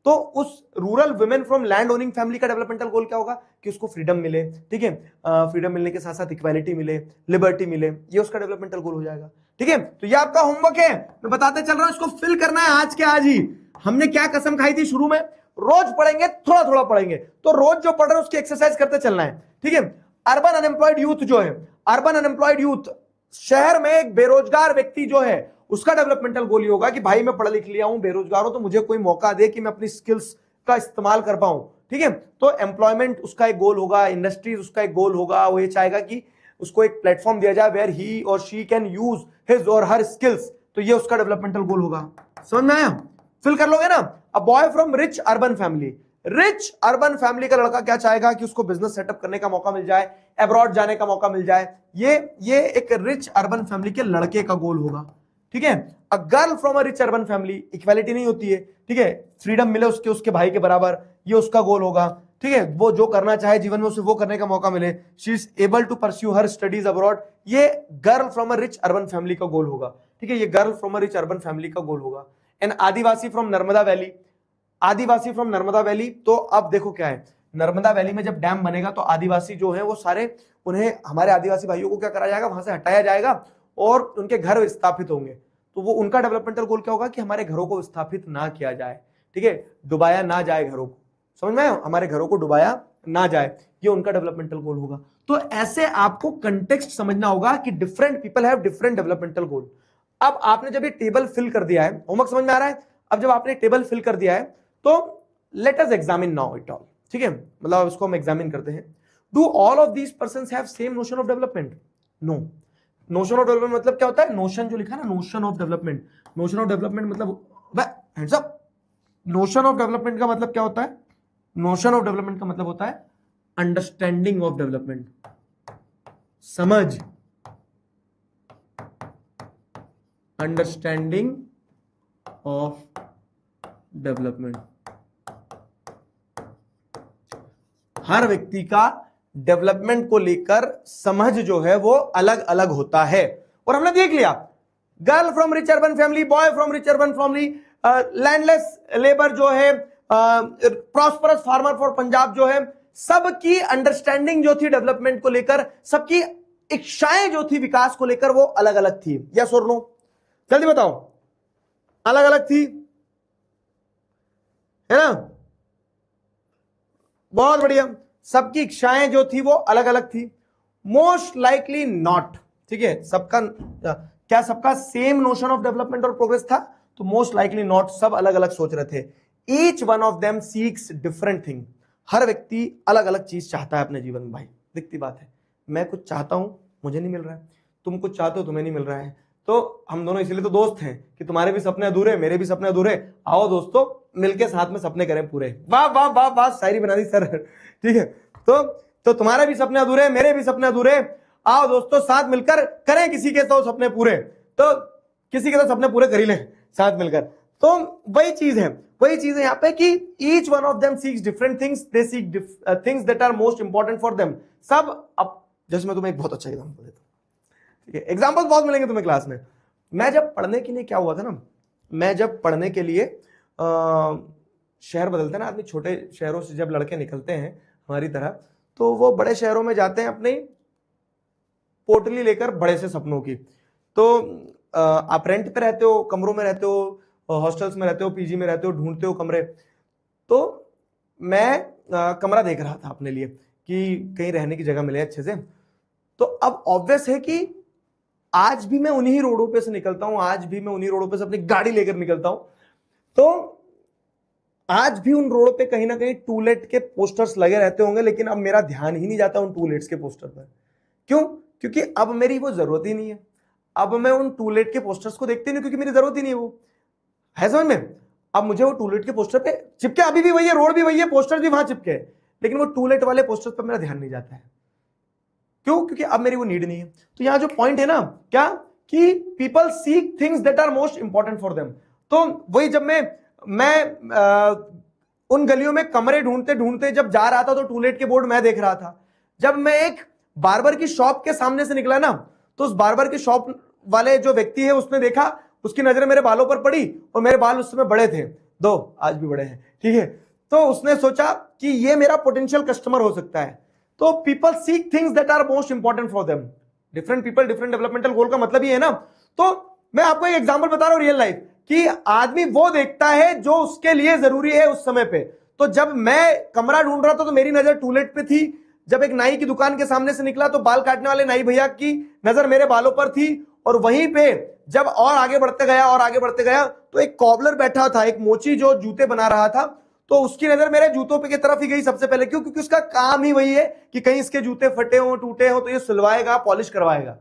तो उस rural women from land owning family का डेवलपमेंटल गोल क्या होगा कि उसको फ्रीडम मिले, ठीक है। फ्रीडम मिलने के साथ साथ इक्वालिटी मिले, लिबर्टी मिले, ये उसका डेवलपमेंटल गोल हो जाएगा, ठीक है। तो ये आपका होमवर्क है, मैं बताते चल रहा हूं, इसको फिल करना है आज के आज ही। हमने क्या कसम खाई थी शुरू में, रोज पढ़ेंगे, थोड़ा थोड़ा पढ़ेंगे, तो रोज जो पढ़ रहे हैं उसकी एक्सरसाइज करते चलना है, ठीक है। अर्बन अनएम्प्लॉयड यूथ जो है, अर्बन अनएम्प्लॉयड यूथ, शहर में एक बेरोजगार व्यक्ति जो है, उसका डेवलपमेंटल गोल ये होगा कि भाई मैं पढ़ लिख लिया हूं, बेरोजगार हूं, तो मुझे कोई मौका दे कि मैं अपनी स्किल्स का इस्तेमाल कर पाऊं, ठीक है। तो एम्प्लॉयमेंट उसका एक गोल होगा, इंडस्ट्रीज उसका एक गोल होगा। वो ये चाहेगा कि उसको एक प्लेटफॉर्म दिया जाए वेयर ही और शी कैन यूज हिज और हर स्किल्स, तो ये उसका डेवलपमेंटल गोल होगा। समझ में आया? फिल कर लोगे ना। A boy from rich urban family, rich urban family का लड़का क्या चाहेगा कि उसको बिजनेस सेटअप करने का मौका मिल जाए, अब्रॉड जाने का मौका मिल जाए। ये एक रिच अर्बन फैमिली के लड़के का गोल होगा, ठीक है। A girl from a rich urban family, equality नहीं होती है, ठीक है, फ्रीडम मिले उसके उसके भाई के बराबर, ये उसका गोल होगा, ठीक है। वो जो करना चाहे जीवन में उसे वो करने का मौका मिले, she is able to pursue her studies abroad, ये girl from a rich urban family का गोल होगा, ठीक है। ये girl from a rich urban family का गोल होगा। एंड आदिवासी फ्रॉम नर्मदा वैली, आदिवासी फ्रॉम नर्मदा वैली, तो अब देखो क्या है, नर्मदा वैली में जब डैम बनेगा तो आदिवासी जो है वो सारे, उन्हें हमारे आदिवासी भाइयों को क्या करा जाएगा, वहां से हटाया जाएगा और उनके घर स्थापित होंगे। तो वो उनका डेवलपमेंटल गोल क्या होगा कि हमारे घरों को स्थापित ना किया जाए, ठीक है, डुबाया ना जाए घरों को। समझ में आया? हमारे घरों को डुबाया ना जाए, ये उनका डेवलपमेंटल गोल होगा। तो ऐसे आपको कंटेक्स्ट समझना होगा कि different people have different developmental goal. अब आपने जब ये टेबल फिल कर दिया है, होमवर्क समझ में आ रहा है? अब जब आपने टेबल फिल कर दिया है तो let us examine now it all, ठीक है, मतलब इसको हम एग्जामिन करते हैं। Do all of these persons have same notion of development? No. Notion of development मतलब क्या होता है? नोशन जो लिखा है ना, notion of development, notion of development मतलब hands up, notion of development का मतलब क्या होता है? नोशन ऑफ डेवलपमेंट का मतलब होता है अंडरस्टैंडिंग ऑफ डेवलपमेंट, समझ, अंडरस्टैंडिंग ऑफ डेवलपमेंट। हर व्यक्ति का डेवलपमेंट को लेकर समझ जो है वो अलग अलग होता है। और हमने देख लिया, girl from rich urban family, boy from rich urban family, landless labour जो है, प्रॉस्परस फार्मर फॉर पंजाब जो है, सबकी अंडरस्टैंडिंग जो थी डेवलपमेंट को लेकर, सबकी इच्छाएं जो थी विकास को लेकर, वो अलग अलग थी। यस और नो? जल्दी बताओ। अलग अलग थी, है ना? बहुत बढ़िया। सबकी इच्छाएं जो थी वो अलग अलग थी। मोस्ट लाइकली नॉट, ठीक है, सबका क्या सबका सेम नोशन ऑफ डेवलपमेंट और प्रोग्रेस था? तो मोस्ट लाइकली नॉट, सब अलग अलग सोच रहे थे। Each one of them seeks different thing, हर व्यक्ति अलग अलग चीज चाहता है अपने जीवन में। भाई दिखती बात है, मैं कुछ चाहता हूं, मुझे नहीं मिल रहा है, तुम कुछ चाहते हो, तुम्हें नहीं मिल रहा है, तो हम दोनों इसलिए तो दोस्त हैं कि तुम्हारे भी सपने अधूरे, मेरे भी सपने अधूरे, आओ दोस्तों मिलके साथ में सपने करें पूरे। वाह वाह वाह वाह, शायरी बना दी सर, ठीक है। तो तुम्हारे भी सपने अधूरे, मेरे भी सपने अधूरे, आओ दोस्तों साथ मिलकर करें किसी के तो सपने पूरे, तो किसी के तो सपने पूरे कर ही लें साथ मिलकर। तो वही चीज है, वही चीज है यहाँ पे कि each one of them seeks different things, they seek things that are most important for them. सब अब जैसे मैं तुम्हें एक बहुत अच्छा एग्जांपल देता हूं, ठीक है, एग्जांपल बहुत मिलेंगे तुम्हें क्लास में। मैं जब पढ़ने के लिए क्या हुआ था ना, मैं जब पढ़ने के लिए शहर बदलते ना आदमी, छोटे शहरों से जब लड़के निकलते हैं हमारी तरह, तो वो बड़े शहरों में जाते हैं अपनी पोटली लेकर बड़े से सपनों की। तो आप रेंट पे रहते हो, कमरों में रहते हो, हॉस्टल्स में रहते हो, पीजी में रहते हो, ढूंढते हो कमरे। तो मैं कमरा देख रहा था अपने लिए कि कहीं रहने की जगह मिले अच्छे से। तो अब ऑब्वियस है कि आज भी मैं उन्हीं रोडों पे से निकलता हूं, आज भी मैं उन्हीं रोडों पे से अपनी गाड़ी लेकर निकलता हूं। तो आज भी उन रोड पे कहीं ना कहीं टूलेट के पोस्टर्स लगे रहते होंगे, लेकिन अब मेरा ध्यान ही नहीं जाता उन टूलेट्स के पोस्टर पर। क्यों? क्योंकि अब मेरी वो जरूरत ही नहीं है। अब मैं उन टूलेट के पोस्टर्स को देखती नहीं, क्योंकि मेरी जरूरत ही नहीं है वो, है समझ में? अब मुझे वो टूलेट के पोस्टर पे चिपके, अभी भी वही है, रोड भी वही है, पोस्टर भी वहां चिपके, लेकिन वो टूलेट वाले पोस्टर पर मेरा ध्यान नहीं जाता है। क्यों? क्योंकि अब मेरी वो नीड नहीं है। तो यहां जो पॉइंट है ना, क्या कि people seek things that are most important for them. तो वही जब मैं उन गलियों में कमरे ढूंढते ढूंढते जब जा रहा था, तो टूलेट के बोर्ड मैं देख रहा था। जब मैं एक बार्बर की शॉप के सामने से निकला ना, तो उस बार्बर की शॉप वाले जो व्यक्ति है उसने देखा, उसकी नजर मेरे बालों पर पड़ी, और मेरे बाल उस समय बड़े थे, दो आज भी बड़े हैं, ठीक है। तो उसने सोचा कि ये मेरा पोटेंशियल कस्टमर हो सकता है। तो people seek things that are most important for them. Different people different developmental goal का मतलब ही है ना। तो मैं आपको एक एग्जांपल बता रहा हूं रियल लाइफ, कि आदमी वो देखता है जो उसके लिए जरूरी है उस समय पे। तो जब मैं कमरा ढूंढ रहा था तो मेरी नजर टूलेट पे थी। जब एक नाई की दुकान के सामने से निकला तो बाल काटने वाले नाई भैया की नजर मेरे बालों पर थी। और वहीं पे जब और आगे बढ़ते गया और आगे बढ़ते गया, तो एक कॉबलर बैठा था, एक मोची जो जूते बना रहा था, तो उसकी नजर मेरे जूतों पे की तरफ ही गई सबसे पहले। क्यों? क्योंकि उसका काम ही वही है कि कहीं इसके जूते फटे हो टूटे हो तो ये सिलवाएगा, पॉलिश करवाएगा।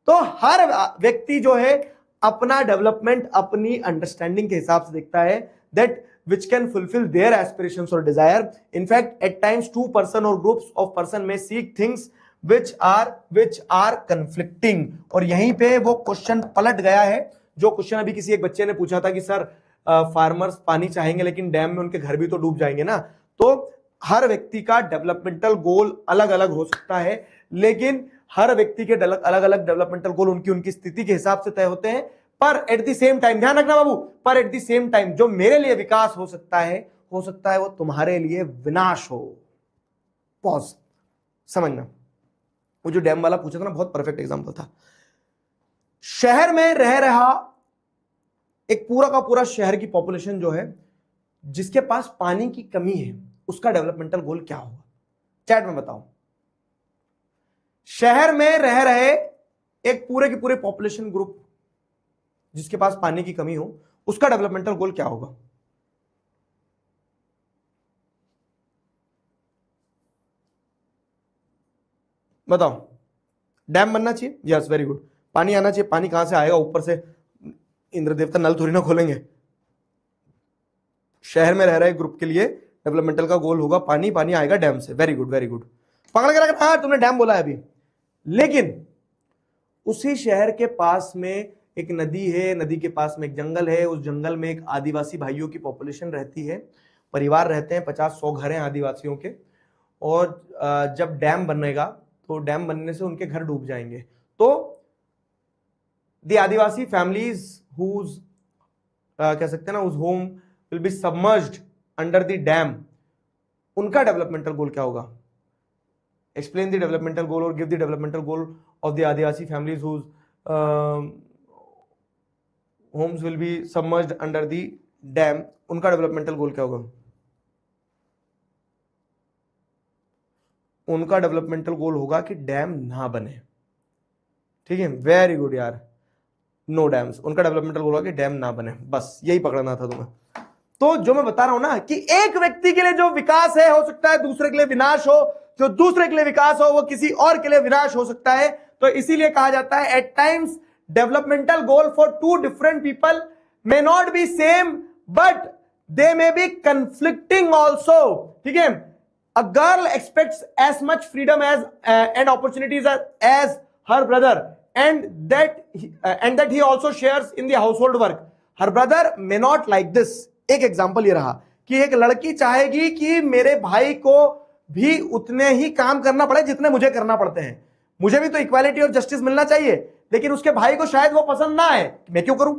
तो हर व्यक्ति जो है अपना डेवलपमेंट अपनी अंडरस्टैंडिंग के हिसाब से देखता है, that which can fulfill their aspirations or desire. In fact, at times two person or groups of person may seek things which are conflicting. और यहीं पे वो क्वेश्चन पलट गया है, जो क्वेश्चन अभी किसी एक बच्चे ने पूछा था कि सर फार्मर्स पानी चाहेंगे लेकिन डैम में उनके घर भी तो डूब जाएंगे ना। तो हर व्यक्ति का डेवलपमेंटल गोल अलग अलग हो सकता है, लेकिन हर व्यक्ति के अलग अलग डेवलपमेंटल गोल उनकी उनकी स्थिति के हिसाब से तय होते हैं। पर एट द सेम टाइम ध्यान रखना बाबू, पर एट द सेम टाइम जो मेरे लिए विकास हो सकता है वो तुम्हारे लिए विनाश हो। पॉज, समझना। वो जो डैम वाला पूछा था ना, बहुत परफेक्ट एग्जांपल था। शहर में रह रहा एक पूरा का पूरा शहर की पॉपुलेशन जो है, जिसके पास पानी की कमी है, उसका डेवलपमेंटल गोल क्या होगा? चैट में बताओ। शहर में रह रहे एक पूरे के पूरे पॉपुलेशन ग्रुप जिसके पास पानी की कमी हो, उसका डेवलपमेंटल गोल क्या होगा? बताओ। डैम बनना चाहिए, यस वेरी गुड। पानी आना चाहिए, पानी कहां से आएगा? ऊपर से इंद्र देवता नल थोड़ी ना खोलेंगे। शहर में रह रहे ग्रुप के लिए डेवलपमेंटल का गोल होगा पानी, पानी आएगा डैम से। वेरी गुड वेरी गुड, पकड़ के रखना। हाँ, तुमने डैम बोला है अभी, लेकिन उसी शहर के पास में एक नदी है, नदी के पास में एक जंगल है, उस जंगल में एक आदिवासी भाइयों की पॉपुलेशन रहती है, परिवार रहते हैं, 50-100 घर हैं आदिवासियों के। और जब डैम बनेगा तो डैम बनने से उनके घर डूब जाएंगे। तो द आदिवासी फैमिलीज हुज कह सकते हैं ना, उस home will be submerged under the dam, उनका डेवलपमेंटल गोल क्या होगा? एक्सप्लेन द डेवलपमेंटल गोल और give the developmental goal of the Adivasi families whose homes will be submerged under the dam, उनका डेवलपमेंटल गोल क्या होगा? उनका डेवलपमेंटल गोल होगा कि डैम ना बने। ठीक है, वेरी गुड यार, नो डैम्स। उनका डेवलपमेंटल गोल होगा कि डैम ना बने, बस यही पकड़ना था तुम्हें। तो जो मैं बता रहा हूं ना, कि एक व्यक्ति के लिए जो विकास है हो सकता है दूसरे के लिए विनाश हो, जो दूसरे के लिए विकास हो वो किसी और के लिए विनाश हो सकता है। तो इसीलिए कहा जाता है at times developmental goal for two different people may not be same but they may be conflicting also. ठीक है, a girl expects as much freedom as and opportunities as her brother, and that he also shares in the household work. Her brother may not like this. एक एग्जांपल ये रहा कि एक लड़की चाहेगी कि मेरे भाई को भी उतने ही काम करना पड़े जितने मुझे करना पड़ते हैं, मुझे भी तो इक्वालिटी और जस्टिस मिलना चाहिए, लेकिन उसके भाई को शायद वो पसंद ना आए। मैं क्यों करूं,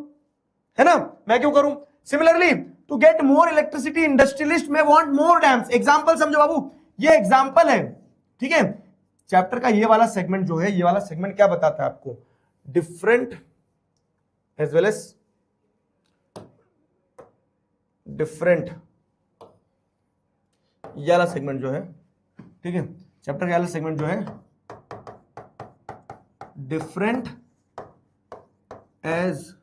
है ना, मैं क्यों करूं? Similarly to get more electricity industrialist may want more dams. Example समझो बाबू, ये एग्जांपल है। ठीक है, चैप्टर का ये वाला सेगमेंट जो है, ये वाला सेगमेंट क्या बताता है आपको? Different as well as different, ये वाला सेगमेंट जो है, ठीक है, चैप्टर का वाला सेगमेंट जो है different as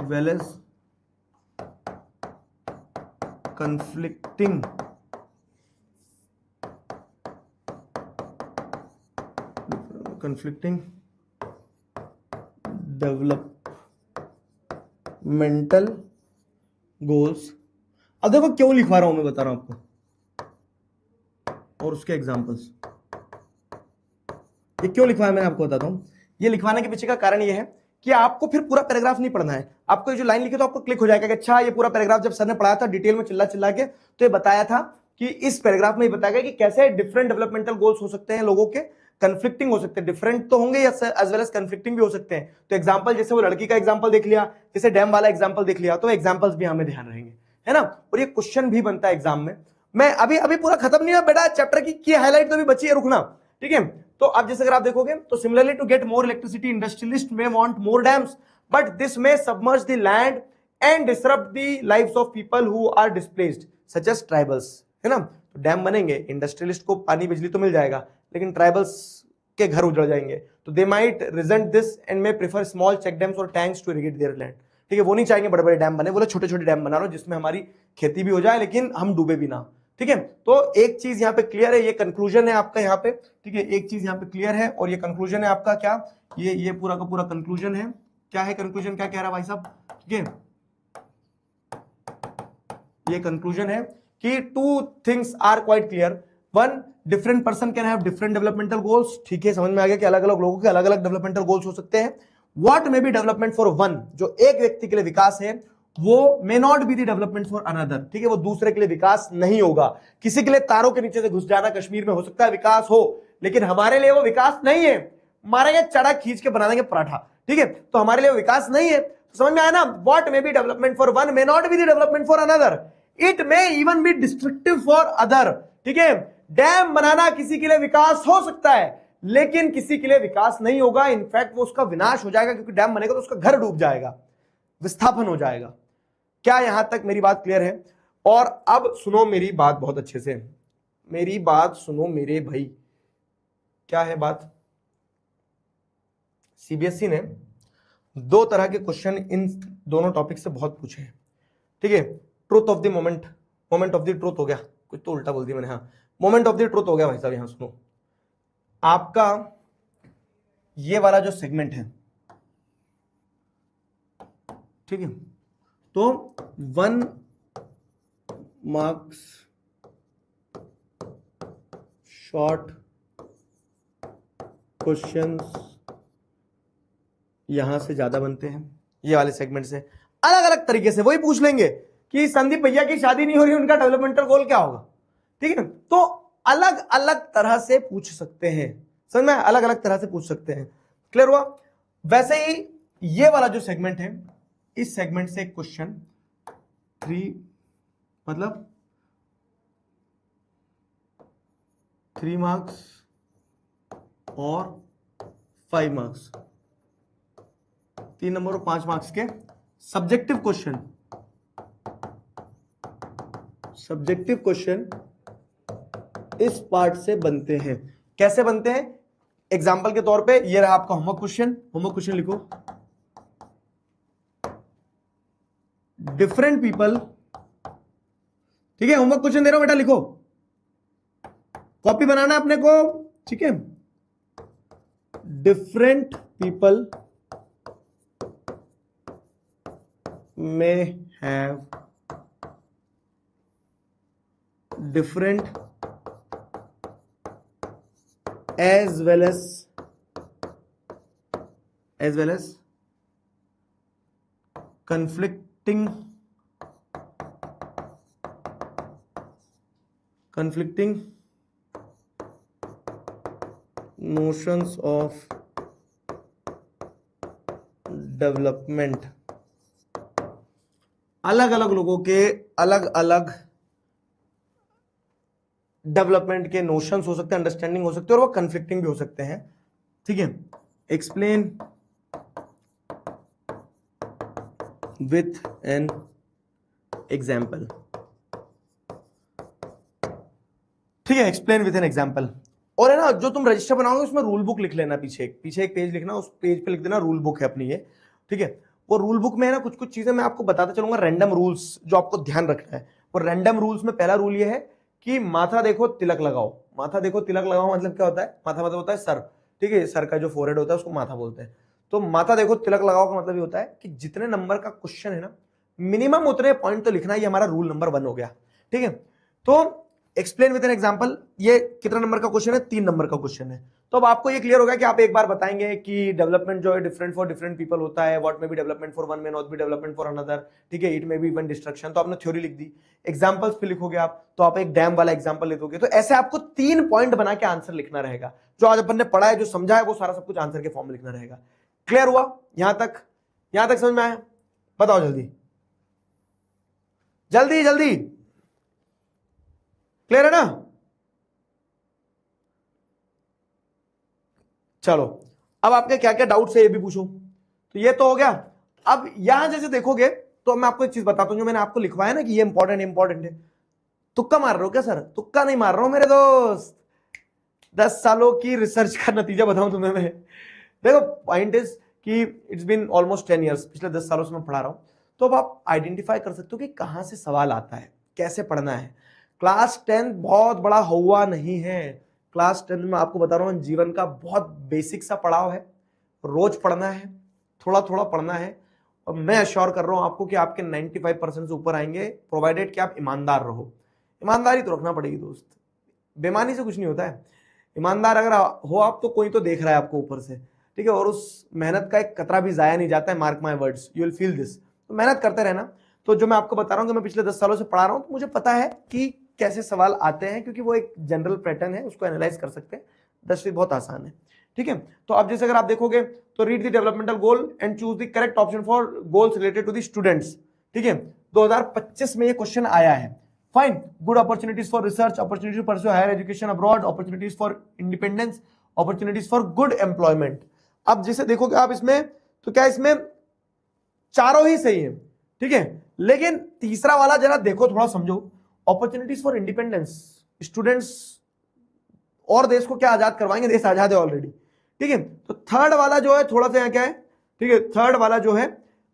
well as conflicting developmental goals। अब देखो क्यों लिखवा रहा हूं मैं, बता रहा हूं आपको, और उसके एग्जांपल्स। ये क्यों लिखवाया मैंने आपको बताता हूं। ये लिखवाने के पीछे का कारण ये है कि आपको फिर पूरा पैराग्राफ नहीं पढ़ना है, आपको ये जो लाइन लिखी तो आपको क्लिक हो जाएगा कि अच्छा ये पूरा पैराग्राफ जब सर ने पढ़ाया था डिटेल में चिल्ला चिल्ला के, तो ये बताया था कि इस पैराग्राफ में बताया गया कि कैसे डिफरेंट डेवलपमेंटल गोल्स हो सकते हैं लोगों के, कंफ्लिक्टिंग हो सकते हैं, डिफरेंट तो होंगे एज वेल एज कंफ्लिक्टिंग भी हो सकते हैं। तो एग्जांपल जैसे वो लड़की का एग्जांपल देख लिया, जैसे डैम वाला एग्जांपल देख लिया, तो एग्जांपल्स भी हमें ध्यान रहेंगे, है ना। और ये क्वेश्चन भी बनता है एग्जाम में। मैं अभी पूरा खत्म नहीं हुआ बेटा चैप्टर की हाईलाइट तो भी बची है, रुकना, ठीक है। तो अब जैसे अगर आप देखोगे तो similarly to get more electricity industrialist may want more dams, but this may submerge the land and disrupt the lives of people who are displaced such as tribals, है ना। तो डैम बनेंगे, इंडस्ट्रियलिस्ट को पानी बिजली तो मिल जाएगा, लेकिन ट्राइबल्स के घर उजड़ जाएंगे। तो they might resent this and may prefer small check dams और tanks to irrigate their land. ठीक है, वो नहीं चाहेंगे बड़े बड़े डैम बने, बोले छोटे छोटे डैम बना लो जिसमें हमारी खेती भी हो जाए लेकिन हम डूबे भी ना। ठीक है, तो एक चीज यहाँ पे क्लियर है, ये कंक्लूजन है आपका यहाँ पे, ठीक है, एक चीज यहाँ पे क्लियर है, और ये कंक्लूजन है आपका क्या, ये पूरा का पूरा कंक्लूजन है। क्या है कंक्लूजन, क्या कह रहा है भाई साहब, ठीक है, ये कंक्लूजन है कि two things are quite clear. One, different person can have different developmental goals. ठीक है, समझ में आ गया कि अलग अलग लोगों के अलग अलग डेवलपमेंटल गोल्स हो सकते हैं। What may be development for one, जो एक व्यक्ति के लिए विकास है वो मे not be the development for another. ठीक है, वो दूसरे के लिए विकास नहीं होगा। किसी के लिए तारों के नीचे से घुस जाना कश्मीर में हो सकता है विकास हो, लेकिन हमारे लिए वो विकास नहीं है। मारेंगे चढ़ा खींच के बना देंगे पराठा, ठीक है, तो हमारे लिए वो विकास नहीं है। तो समझ में आया ना, what may be development for one may not be the development for another, it may even be destructive for other. ठीक है, डैम बनाना किसी के लिए विकास हो सकता है लेकिन किसी के लिए विकास नहीं होगा, इनफैक्ट वो उसका विनाश हो जाएगा, क्योंकि डैम बनेगा तो उसका घर डूब जाएगा, विस्थापन हो जाएगा। क्या यहां तक मेरी बात क्लियर है? और अब सुनो मेरी बात बहुत अच्छे से, मेरी बात सुनो मेरे भाई। क्या है बात, सीबीएसई ने दो तरह के क्वेश्चन इन दोनों टॉपिक से बहुत पूछे हैं। ठीक है, truth of the moment, moment of the truth हो गया, कुछ तो उल्टा बोल दिया मैंने, हाँ मोमेंट ऑफ द ट्रूथ हो गया भाई साहब। यहां सुनो, आपका ये वाला जो सेगमेंट है, ठीक है, तो 1 मार्क्स शॉर्ट क्वेश्चंस यहां से ज्यादा बनते हैं, ये वाले सेगमेंट से अलग अलग तरीके से वही पूछ लेंगे कि संदीप भैया की शादी नहीं हो रही, उनका डेवलपमेंटल गोल क्या होगा। ठीक है, तो अलग अलग तरह से पूछ सकते हैं, समझ में, अलग अलग तरह से पूछ सकते हैं। क्लियर हुआ? वैसे ही ये वाला जो सेगमेंट है, इस सेगमेंट से क्वेश्चन 3 मतलब 3 मार्क्स और 5 मार्क्स, 3 नंबर और 5 मार्क्स के सब्जेक्टिव क्वेश्चन, सब्जेक्टिव क्वेश्चन इस पार्ट से बनते हैं। कैसे बनते हैं? एग्जाम्पल के तौर पे ये रहा आपका होमवर्क क्वेश्चन, होमवर्क क्वेश्चन लिखो, डिफरेंट पीपल, ठीक है, होमवर्क क्वेश्चन दे रहा हूं बेटा, लिखो, कॉपी बनाना अपने को, ठीक है। Different people may have different as well as conflicting notions of development। अलग अलग लोगों के अलग अलग डेवलपमेंट के नोशंस हो सकते हैं, अंडरस्टैंडिंग हो सकते हैं, और वो कंफ्लिक्टिंग भी हो सकते हैं। ठीक है, एक्सप्लेन विथ एन एग्जाम्पल। ठीक है, एक्सप्लेन विथ एन एग्जाम्पल। और है ना, जो तुम रजिस्टर बनाओगे उसमें रूल बुक लिख लेना, पीछे एक पेज लिखना, उस पेज पे लिख देना रूल बुक है अपनी ये। ठीक है, वो रूल बुक में है ना कुछ कुछ चीजें मैं आपको बताता चलूंगा, रैंडम रूल्स जो आपको ध्यान रखना है, और रैंडम रूल्स में पहला रूल ये है कि माथा देखो तिलक लगाओ। माथा देखो तिलक लगाओ मतलब क्या होता है? माथा मतलब होता है सर, ठीक है, सर का जो फोरहेड होता है उसको माथा बोलते हैं। तो माथा देखो तिलक लगाओ का मतलब ये होता है कि जितने नंबर का क्वेश्चन है ना, मिनिमम उतने पॉइंट तो लिखना, ये हमारा रूल नंबर 1 हो गया, ठीक है। तो एक्सप्लेन विद एन एग्जांपल, ये कितना नंबर का क्वेश्चन है? 3 नंबर का क्वेश्चन है। तो अब आपको ये क्लियर होगा कि आप एक बार बताएंगे कि डेवलपमेंट जो है डिफरेंट फॉर डिफरेंट पीपल होता है, what may be development for one may not B development for another, ठीक है, it may be even destruction. तो आपने थ्योरी लिख दी, एग्जांपल्स पे लिखोगे आप, तो आप एक डैम वाला एग्जांपल लिखोगे। तो ऐसे आपको 3 पॉइंट बना के आंसर लिखना रहेगा। जो आज अपन ने पढ़ा है, जो समझा है, वो सारा सब कुछ आंसर के फॉर्म में लिखना रहेगा। क्लियर हुआ यहां तक? यहां तक समझ में आया? बताओ जल्दी जल्दी जल्दी, क्लियर है ना? चलो, अब आपके क्या क्या डाउट्स है ये भी पूछो। तो ये तो हो गया। अब यहां जैसे देखोगे तो मैं आपको एक चीज बताता हूं, जो मैंने आपको लिखवाया ना कि ये इंपॉर्टेंट है, तुक्का मार रहे हो क्या सर? तुक्का नहीं मार रहा हूं मेरे दोस्त, 10 सालों की रिसर्च का नतीजा बताऊं तुम्हें मैं। देखो पॉइंट इज कि इट्स बीन ऑलमोस्ट 10 ईयर्स, पिछले 10 सालों से मैं पढ़ा रहा हूं। तो अब आप आइडेंटिफाई कर सकते हो कि कहां से सवाल आता है, कैसे पढ़ना है। क्लास 10 बहुत बड़ा हुआ नहीं है। क्लास 10 में आपको बता रहा हूं जीवन का बहुत बेसिक सा पड़ाव है। रोज पढ़ना है, थोड़ा थोड़ा पढ़ना है, और मैं अश्योर कर रहा हूं आपको कि आपके 95% से ऊपर आएंगे, प्रोवाइडेड कि आप ईमानदार रहो। ईमानदारी तो रखना पड़ेगी दोस्त, बेईमानी से कुछ नहीं होता है। ईमानदार अगर हो आप, तो कोई तो देख रहा है आपको ऊपर से, ठीक है, और उस मेहनत का एक कतरा भी जाया नहीं जाता है। Mark my words, you will feel this. तो मेहनत करते रहना। तो जो मैं आपको बता रहा हूं कि मैं पिछले 10 सालों से पढ़ा रहा हूं, तो मुझे पता है कि कैसे सवाल आते हैं, क्योंकि वो एक जनरल पैटर्न है, उसको एनालाइज कर सकते हैं। 10वीं बहुत आसान है, ठीक है। तो अब जैसे अगर आप देखोगे तो read the developmental goal and choose the correct option for goals related to the students, ठीक है। 2025 में ये क्वेश्चन आया है। Fine, good opportunities for research, opportunities to pursue higher education abroad, opportunities for independence, opportunities for good employment. अब जैसे देखोगे आप इसमें, तो क्या इसमें चारों ही सही है, ठीक है, लेकिन तीसरा वाला जरा देखो, थोड़ा समझो। अपॉर्चुनिटीज फॉर इंडिपेंडेंस, स्टूडेंट्स और देश को क्या आजाद करवाएंगे? देश आजाद है ऑलरेडी, ठीक है। तो थर्ड वाला जो है थोड़ा सा यहाँ क्या है, ठीक है, थर्ड वाला जो है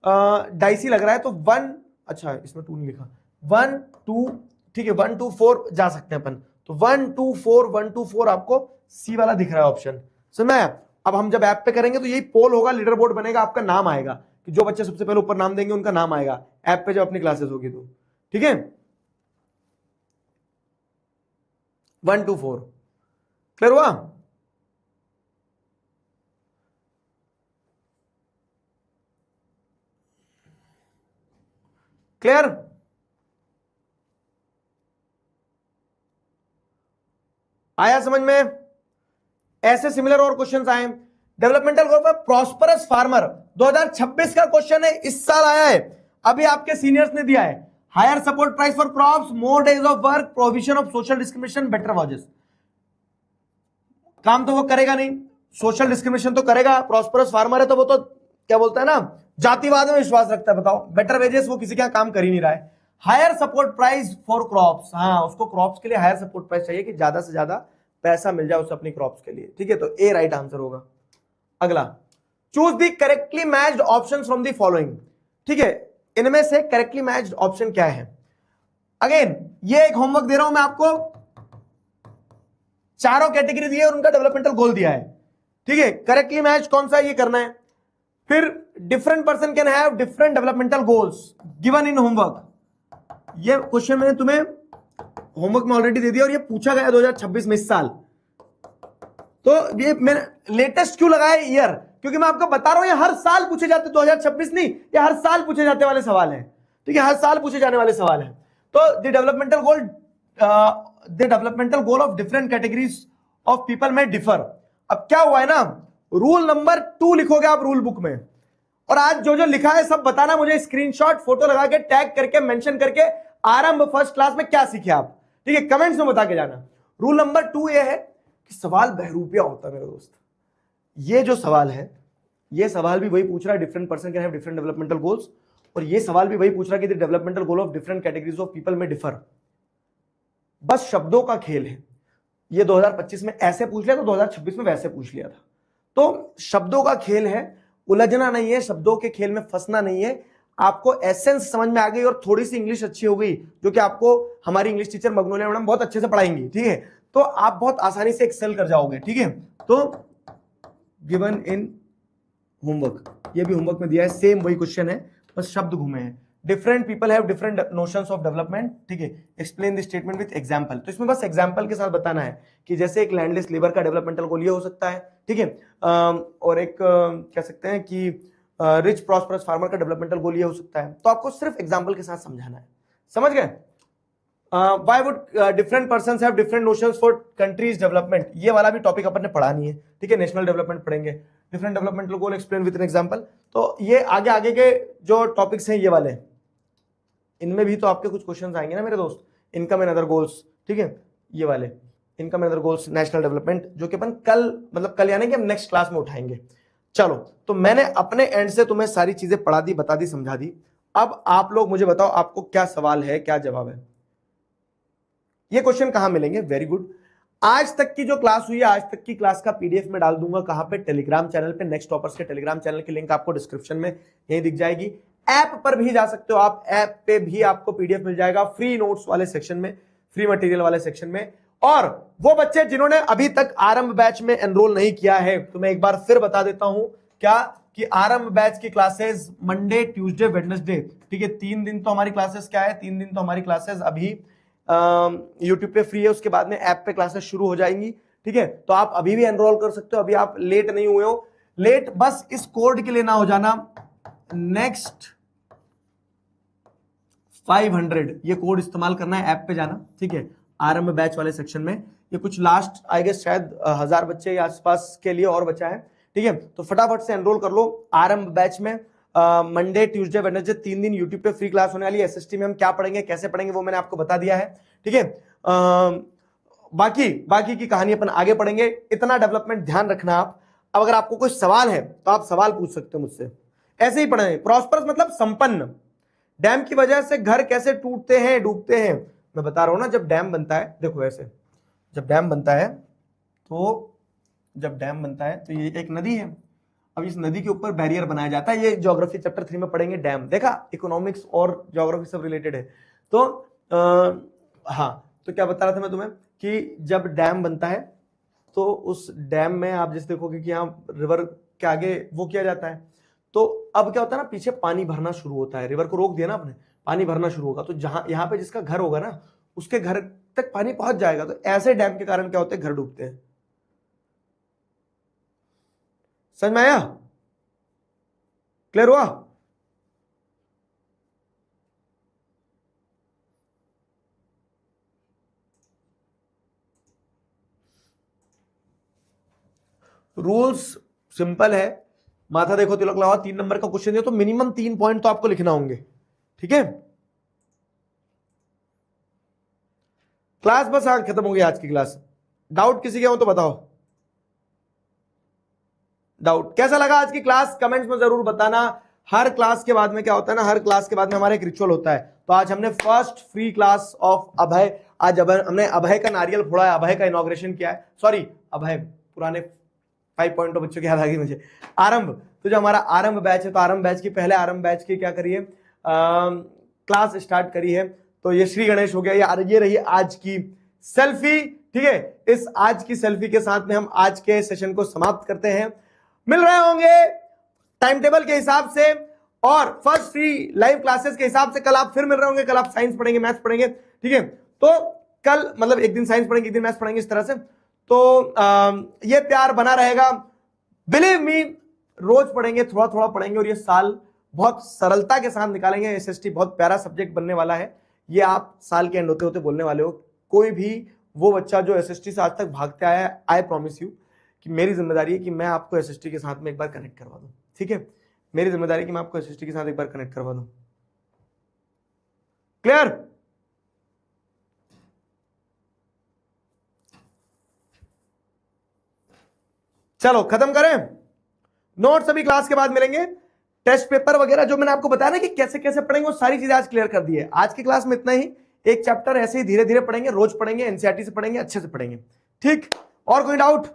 डाइसी लग रहा है। तो 1, अच्छा इसमें 2 नहीं लिखा, 1 2, ठीक है, 1 2 4 जा सकते हैं अपन। तो 1 2 4 1 2 4 आपको सी वाला दिख रहा है ऑप्शन, समझ में? अब हम जब ऐप पे करेंगे तो यही पोल होगा, लीडर बोर्ड बनेगा, आपका नाम आएगा, कि जो बच्चे सबसे पहले ऊपर नाम देंगे उनका नाम आएगा ऐप पे जब अपनी क्लासेस होगी तो, ठीक है। 1 2 4 क्लियर हुआ? क्लियर? आया समझ में? ऐसे सिमिलर और क्वेश्चंस आए। Developmental goal for prosperous farmer 2026 का क्वेश्चन है, इस साल आया है, अभी आपके सीनियर्स ने दिया है। Higher support price for crops, more days of work, provision of social discrimination, better wages. काम तो वो करेगा नहीं, सोशल डिस्क्रिमिनेशन तो करेगा। प्रॉस्परस फार्मर है तो वो तो क्या बोलता है ना, जातिवाद में विश्वास रखता है। बताओ, बेटर वेजेस वो किसी के यहां काम कर ही नहीं रहा है। Higher support price for crops, हाँ उसको क्रॉप्स के लिए हायर सपोर्ट प्राइस चाहिए कि ज्यादा से ज्यादा पैसा मिल जाए उसे अपनी क्रॉप्स के लिए, ठीक है। तो ए राइट आंसर होगा। अगला, choose the correctly matched option from the following, ठीक है, इनमें से करेक्टली मैच्ड ऑप्शन क्या है? अगेन ये एक होमवर्क दे रहा हूं मैं आपको, चारों कैटेगरी दी है और उनका डेवलपमेंटल गोल दिया है, ठीक है। करेक्टली मैच कौन सा ये करना है। फिर different person can have different developmental goals given in homework. ये क्वेश्चन मैंने तुम्हें होमवर्क में ऑलरेडी दे दिया और ये पूछा गया 2026 में, इस साल। तो ये मैंने लेटेस्ट क्यों लगाया ईयर, क्योंकि मैं आपको बता रहा हूं ये हर साल पूछे जाते, 2026 नहीं, ये हर साल पूछे जाते वाले सवाल हैं, ठीक है, हर साल पूछे जाने वाले सवाल हैं। तो the developmental goal of different categories of people में डिफर। अब क्या हुआ है ना, रूल नंबर 2 लिखोगे आप रूल बुक में, और आज जो जो लिखा है सब बताना मुझे, स्क्रीनशॉट फोटो लगा के टैग करके मेंशन करके, आरंभ फर्स्ट क्लास में क्या सीखे आप, ठीक है, कमेंट्स में बता के जाना। रूल नंबर 2 ये है कि सवाल बहरूपिया होता है मेरे दोस्त। ये जो सवाल है, ये सवाल भी वही पूछ रहा है, different person can have different developmental goals, और ये सवाल भी वही पूछ रहा है कि the developmental goal of different categories of people में डिफर। बस शब्दों का खेल है। ये 2025 में ऐसे पूछ लिया तो 2026 में वैसे पूछ लिया था। तो शब्दों का खेल है, उलझना नहीं है, शब्दों के खेल में फंसना नहीं है। आपको एसेंस समझ में आ गई और थोड़ी सी इंग्लिश अच्छी हो गई, जो कि आपको हमारी इंग्लिश टीचर मगनोलिया मैडम बहुत अच्छे से पढ़ाएंगी, ठीक है, तो आप बहुत आसानी से एक्सेल कर जाओगे, ठीक है। तो गिवन इन होमवर्क, ये भी होमवर्क में दिया है, सेम वही क्वेश्चन है, बस शब्द घूमे हैं। Different people have different notions of development, ठीक है, explain the statement with example. तो इसमें बस एग्जांपल के साथ बताना है कि जैसे एक लैंडलेस लेबर का डेवलपमेंटल गोल ये हो सकता है, ठीक है, और एक कह सकते हैं कि रिच प्रॉस्परस फार्मर का डेवलपमेंटल गोल ये हो सकता है। तो आपको सिर्फ एग्जाम्पल के साथ समझाना है, समझ गए। Why would different persons have different notions for countries development, ये वाला भी टॉपिक अपन ने पढ़ा नहीं है, ठीक है, नेशनल डेवलपमेंट पढ़ेंगे, different developmental goal explain with an example. तो ये आगे आगे के जो टॉपिक्स हैं ये वाले, इनमें भी तो आपके कुछ क्वेश्चंस आएंगे ना मेरे दोस्त, इनकम एंड अदर गोल्स, ठीक है, ये वाले income and other goals, national development, जो कि अपन कल मतलब कल यानी कि हम नेक्स्ट क्लास में उठाएंगे। चलो, तो मैंने अपने एंड से तुम्हें सारी चीजें पढ़ा दी, बता दी, समझा दी। अब आप लोग मुझे बताओ आपको क्या सवाल है, क्या जवाब है। ये क्वेश्चन कहां मिलेंगे, वेरी गुड, आज तक की जो क्लास हुई है, आज तक की क्लास का पीडीएफ में डाल दूंगा, कहां पे, टेलीग्राम चैनल पे, नेक्स्ट टॉपर्स के टेलीग्राम चैनल की लिंक आपको डिस्क्रिप्शन में यही दिख जाएगी। ऐप पर भी जा सकते हो आप, ऐप पे भी आपको पीडीएफ मिल जाएगा फ्री नोट्स वाले सेक्शन में, फ्री मटेरियल वाले सेक्शन में। और वो बच्चे जिन्होंने अभी तक आरंभ बैच में एनरोल नहीं किया है, तो मैं एक बार फिर बता देता हूं क्या कि आरंभ बैच की क्लासेस मंडे, ट्यूसडे, वेडनेसडे, ठीक है, 3 दिन तो हमारी क्लासेस क्या है, 3 दिन तो हमारी क्लासेस अभी यूट्यूब पे फ्री है, उसके बाद में ऐप पे क्लासेस शुरू हो जाएंगी, ठीक है। तो आप अभी भी एनरोल कर सकते हो, अभी आप लेट नहीं हुए हो, लेट बस इस कोड के लिए ना हो जाना, नेक्स्ट 500, ये कोड इस्तेमाल करना है, ऐप पे जाना, ठीक है, आरंभ बैच वाले सेक्शन में। ये कुछ लास्ट आई गेस शायद 1000 बच्चे या आसपास के लिए और बचा है, ठीक है, तो फटाफट से एनरोल कर लो आरंभ बैच में। मंडे, ट्यूसडे, वेडनेसडे 3 दिन यूट्यूब पे फ्री क्लास होने वाली है। एसएसटी में हम क्या पढ़ेंगे, कैसे पढ़ेंगे, वो मैंने आपको बता दिया है, ठीक है। बाकी की कहानी अपन आगे पढ़ेंगे। इतना डेवलपमेंट ध्यान रखना आप। अब अगर आपको कोई सवाल है तो आप सवाल पूछ सकते हो मुझसे, ऐसे ही पढ़ेंगे। प्रॉस्परस मतलब संपन्न, डैम की वजह से घर कैसे टूटते हैं, डूबते हैं, मैं बता रहा हूं ना। जब डैम बनता है, देखो ऐसे, जब डैम बनता है तो ये एक नदी है, अब इस नदी के ऊपर बैरियर बनाया जाता है। ये ज्योग्राफी चैप्टर 3 में पढ़ेंगे, डैम देखा, इकोनॉमिक्स और ज्योग्राफी सब रिलेटेड है। तो हाँ, तो क्या बता रहा था मैं तुम्हें कि जब डैम बनता है तो उस डैम में आप जैसे देखोगे कि यहाँ रिवर के आगे वो किया जाता है, तो अब क्या होता है ना, पीछे पानी भरना शुरू होता है, रिवर को रोक दिया ना आपने, पानी भरना शुरू होगा, तो जहां यहाँ पे जिसका घर होगा ना, उसके घर तक पानी पहुंच जाएगा। तो ऐसे डैम के कारण क्या होते हैं, घर डूबते हैं। समझ में आया, क्लियर हुआ। रूल्स सिंपल है, माथा देखो तिलक लगाओ, 3 नंबर का क्वेश्चन है तो मिनिमम 3 पॉइंट तो आपको लिखना होंगे, ठीक है। क्लास बस हाँ खत्म हो गई आज की क्लास। डाउट किसी के हो तो बताओ, डाउट कैसा लगा आज की क्लास, कमेंट्स में जरूर बताना। हर क्लास के बाद में क्या होता है ना, हर क्लास के बाद में हमारा एक रिचुअल होता है। तो आज हमने फर्स्ट फ्री क्लास ऑफ अभय, आज हमने अभय का नारियल फोड़ा है, अभय का इनॉग्रेशन किया है, सॉरी अभय, पुराने 5 पॉइंट बच्चों की याद आ गई मुझे। आरंभ, तो जो हमारा आरंभ बैच है, तो आरंभ बैच की पहले आरंभ बैच की क्या करिए, क्लास स्टार्ट करी है। तो ये श्री गणेश हो गया, ये रही आज की सेल्फी, ठीक है। इस आज की सेल्फी के साथ में हम आज के सेशन को समाप्त करते हैं। मिल रहे होंगे टाइम टेबल के हिसाब से और फर्स्ट फ्री लाइव क्लासेस के हिसाब से। कल आप फिर मिल रहे होंगे, कल आप साइंस पढ़ेंगे, मैथ्स पढ़ेंगे, ठीक है। तो कल मतलब एक दिन साइंस पढ़ेंगे, एक दिन मैथ्स पढ़ेंगे, इस तरह से। तो ये प्यार बना रहेगा, बिलीव मी, रोज पढ़ेंगे, थोड़ा थोड़ा पढ़ेंगे, और ये साल बहुत सरलता के साथ निकालेंगे। एसएसटी बहुत प्यारा सब्जेक्ट बनने वाला है, ये आप साल के एंड होते होते बोलने वाले हो। कोई भी वो बच्चा जो एसएसटी से आज तक भागते आया है, आई प्रॉमिस यू कि मेरी जिम्मेदारी है कि मैं आपको एसएसटी के साथ में एक बार कनेक्ट करवा दूं, ठीक है। मेरी जिम्मेदारी है कि मैं आपको एसएसटी के साथ एक बार कनेक्ट करवा दूं। क्लियर, चलो खत्म करें। नोट्स अभी क्लास के बाद मिलेंगे। टेस्ट पेपर वगैरह जो मैंने आपको बताया ना कि कैसे कैसे पढ़ेंगे, वो सारी चीजें आज क्लियर कर दी है। आज की क्लास में इतना ही, एक चैप्टर ऐसे ही धीरे धीरे पढ़ेंगे, रोज पढ़ेंगे, एनसीईआरटी से पढ़ेंगे, अच्छे से पढ़ेंगे, ठीक। और कोई डाउट,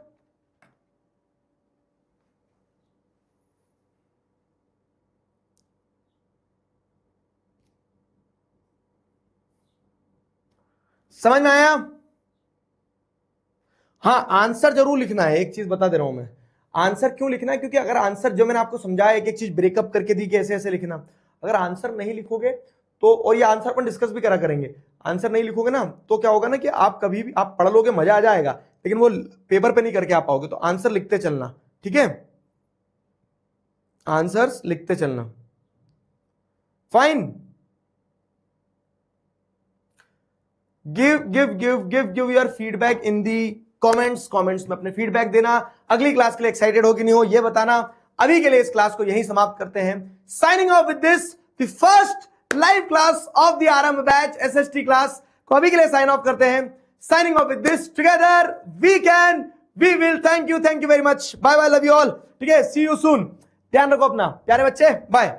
समझ में आया? हाँ, आंसर जरूर लिखना है। एक चीज बता दे रहा हूं मैं, आंसर क्यों लिखना है, क्योंकि अगर आंसर जो मैंने आपको समझाया एक एक चीज ब्रेकअप करके दी कि ऐसे ऐसे लिखना, अगर आंसर नहीं लिखोगे तो, और ये आंसर पर डिस्कस भी करा करेंगे, आंसर नहीं लिखोगे ना तो क्या होगा ना कि आप कभी भी आप पढ़ लोगे, मजा आ जाएगा, लेकिन वो पेपर पे नहीं करके आ पाओगे। तो आंसर लिखते चलना, ठीक है? आंसर्स लिखते चलना। Fine. Give your feedback in the comments में अपने फीडबैक देना। अगली क्लास के लिए एक्साइटेड हो कि नहीं हो ये बताना। अभी के लिए इस क्लास को यहीं समाप्त करते हैं। Signing off with this the first live class of the Aarambh batch SST class को अभी के लिए साइन ऑफ करते हैं। Signing off with this, together we can, we will. Thank you very much, bye bye, love you all. ठीक है, सी यू सून। ध्यान रखो अपना प्यारे बच्चे, बाय।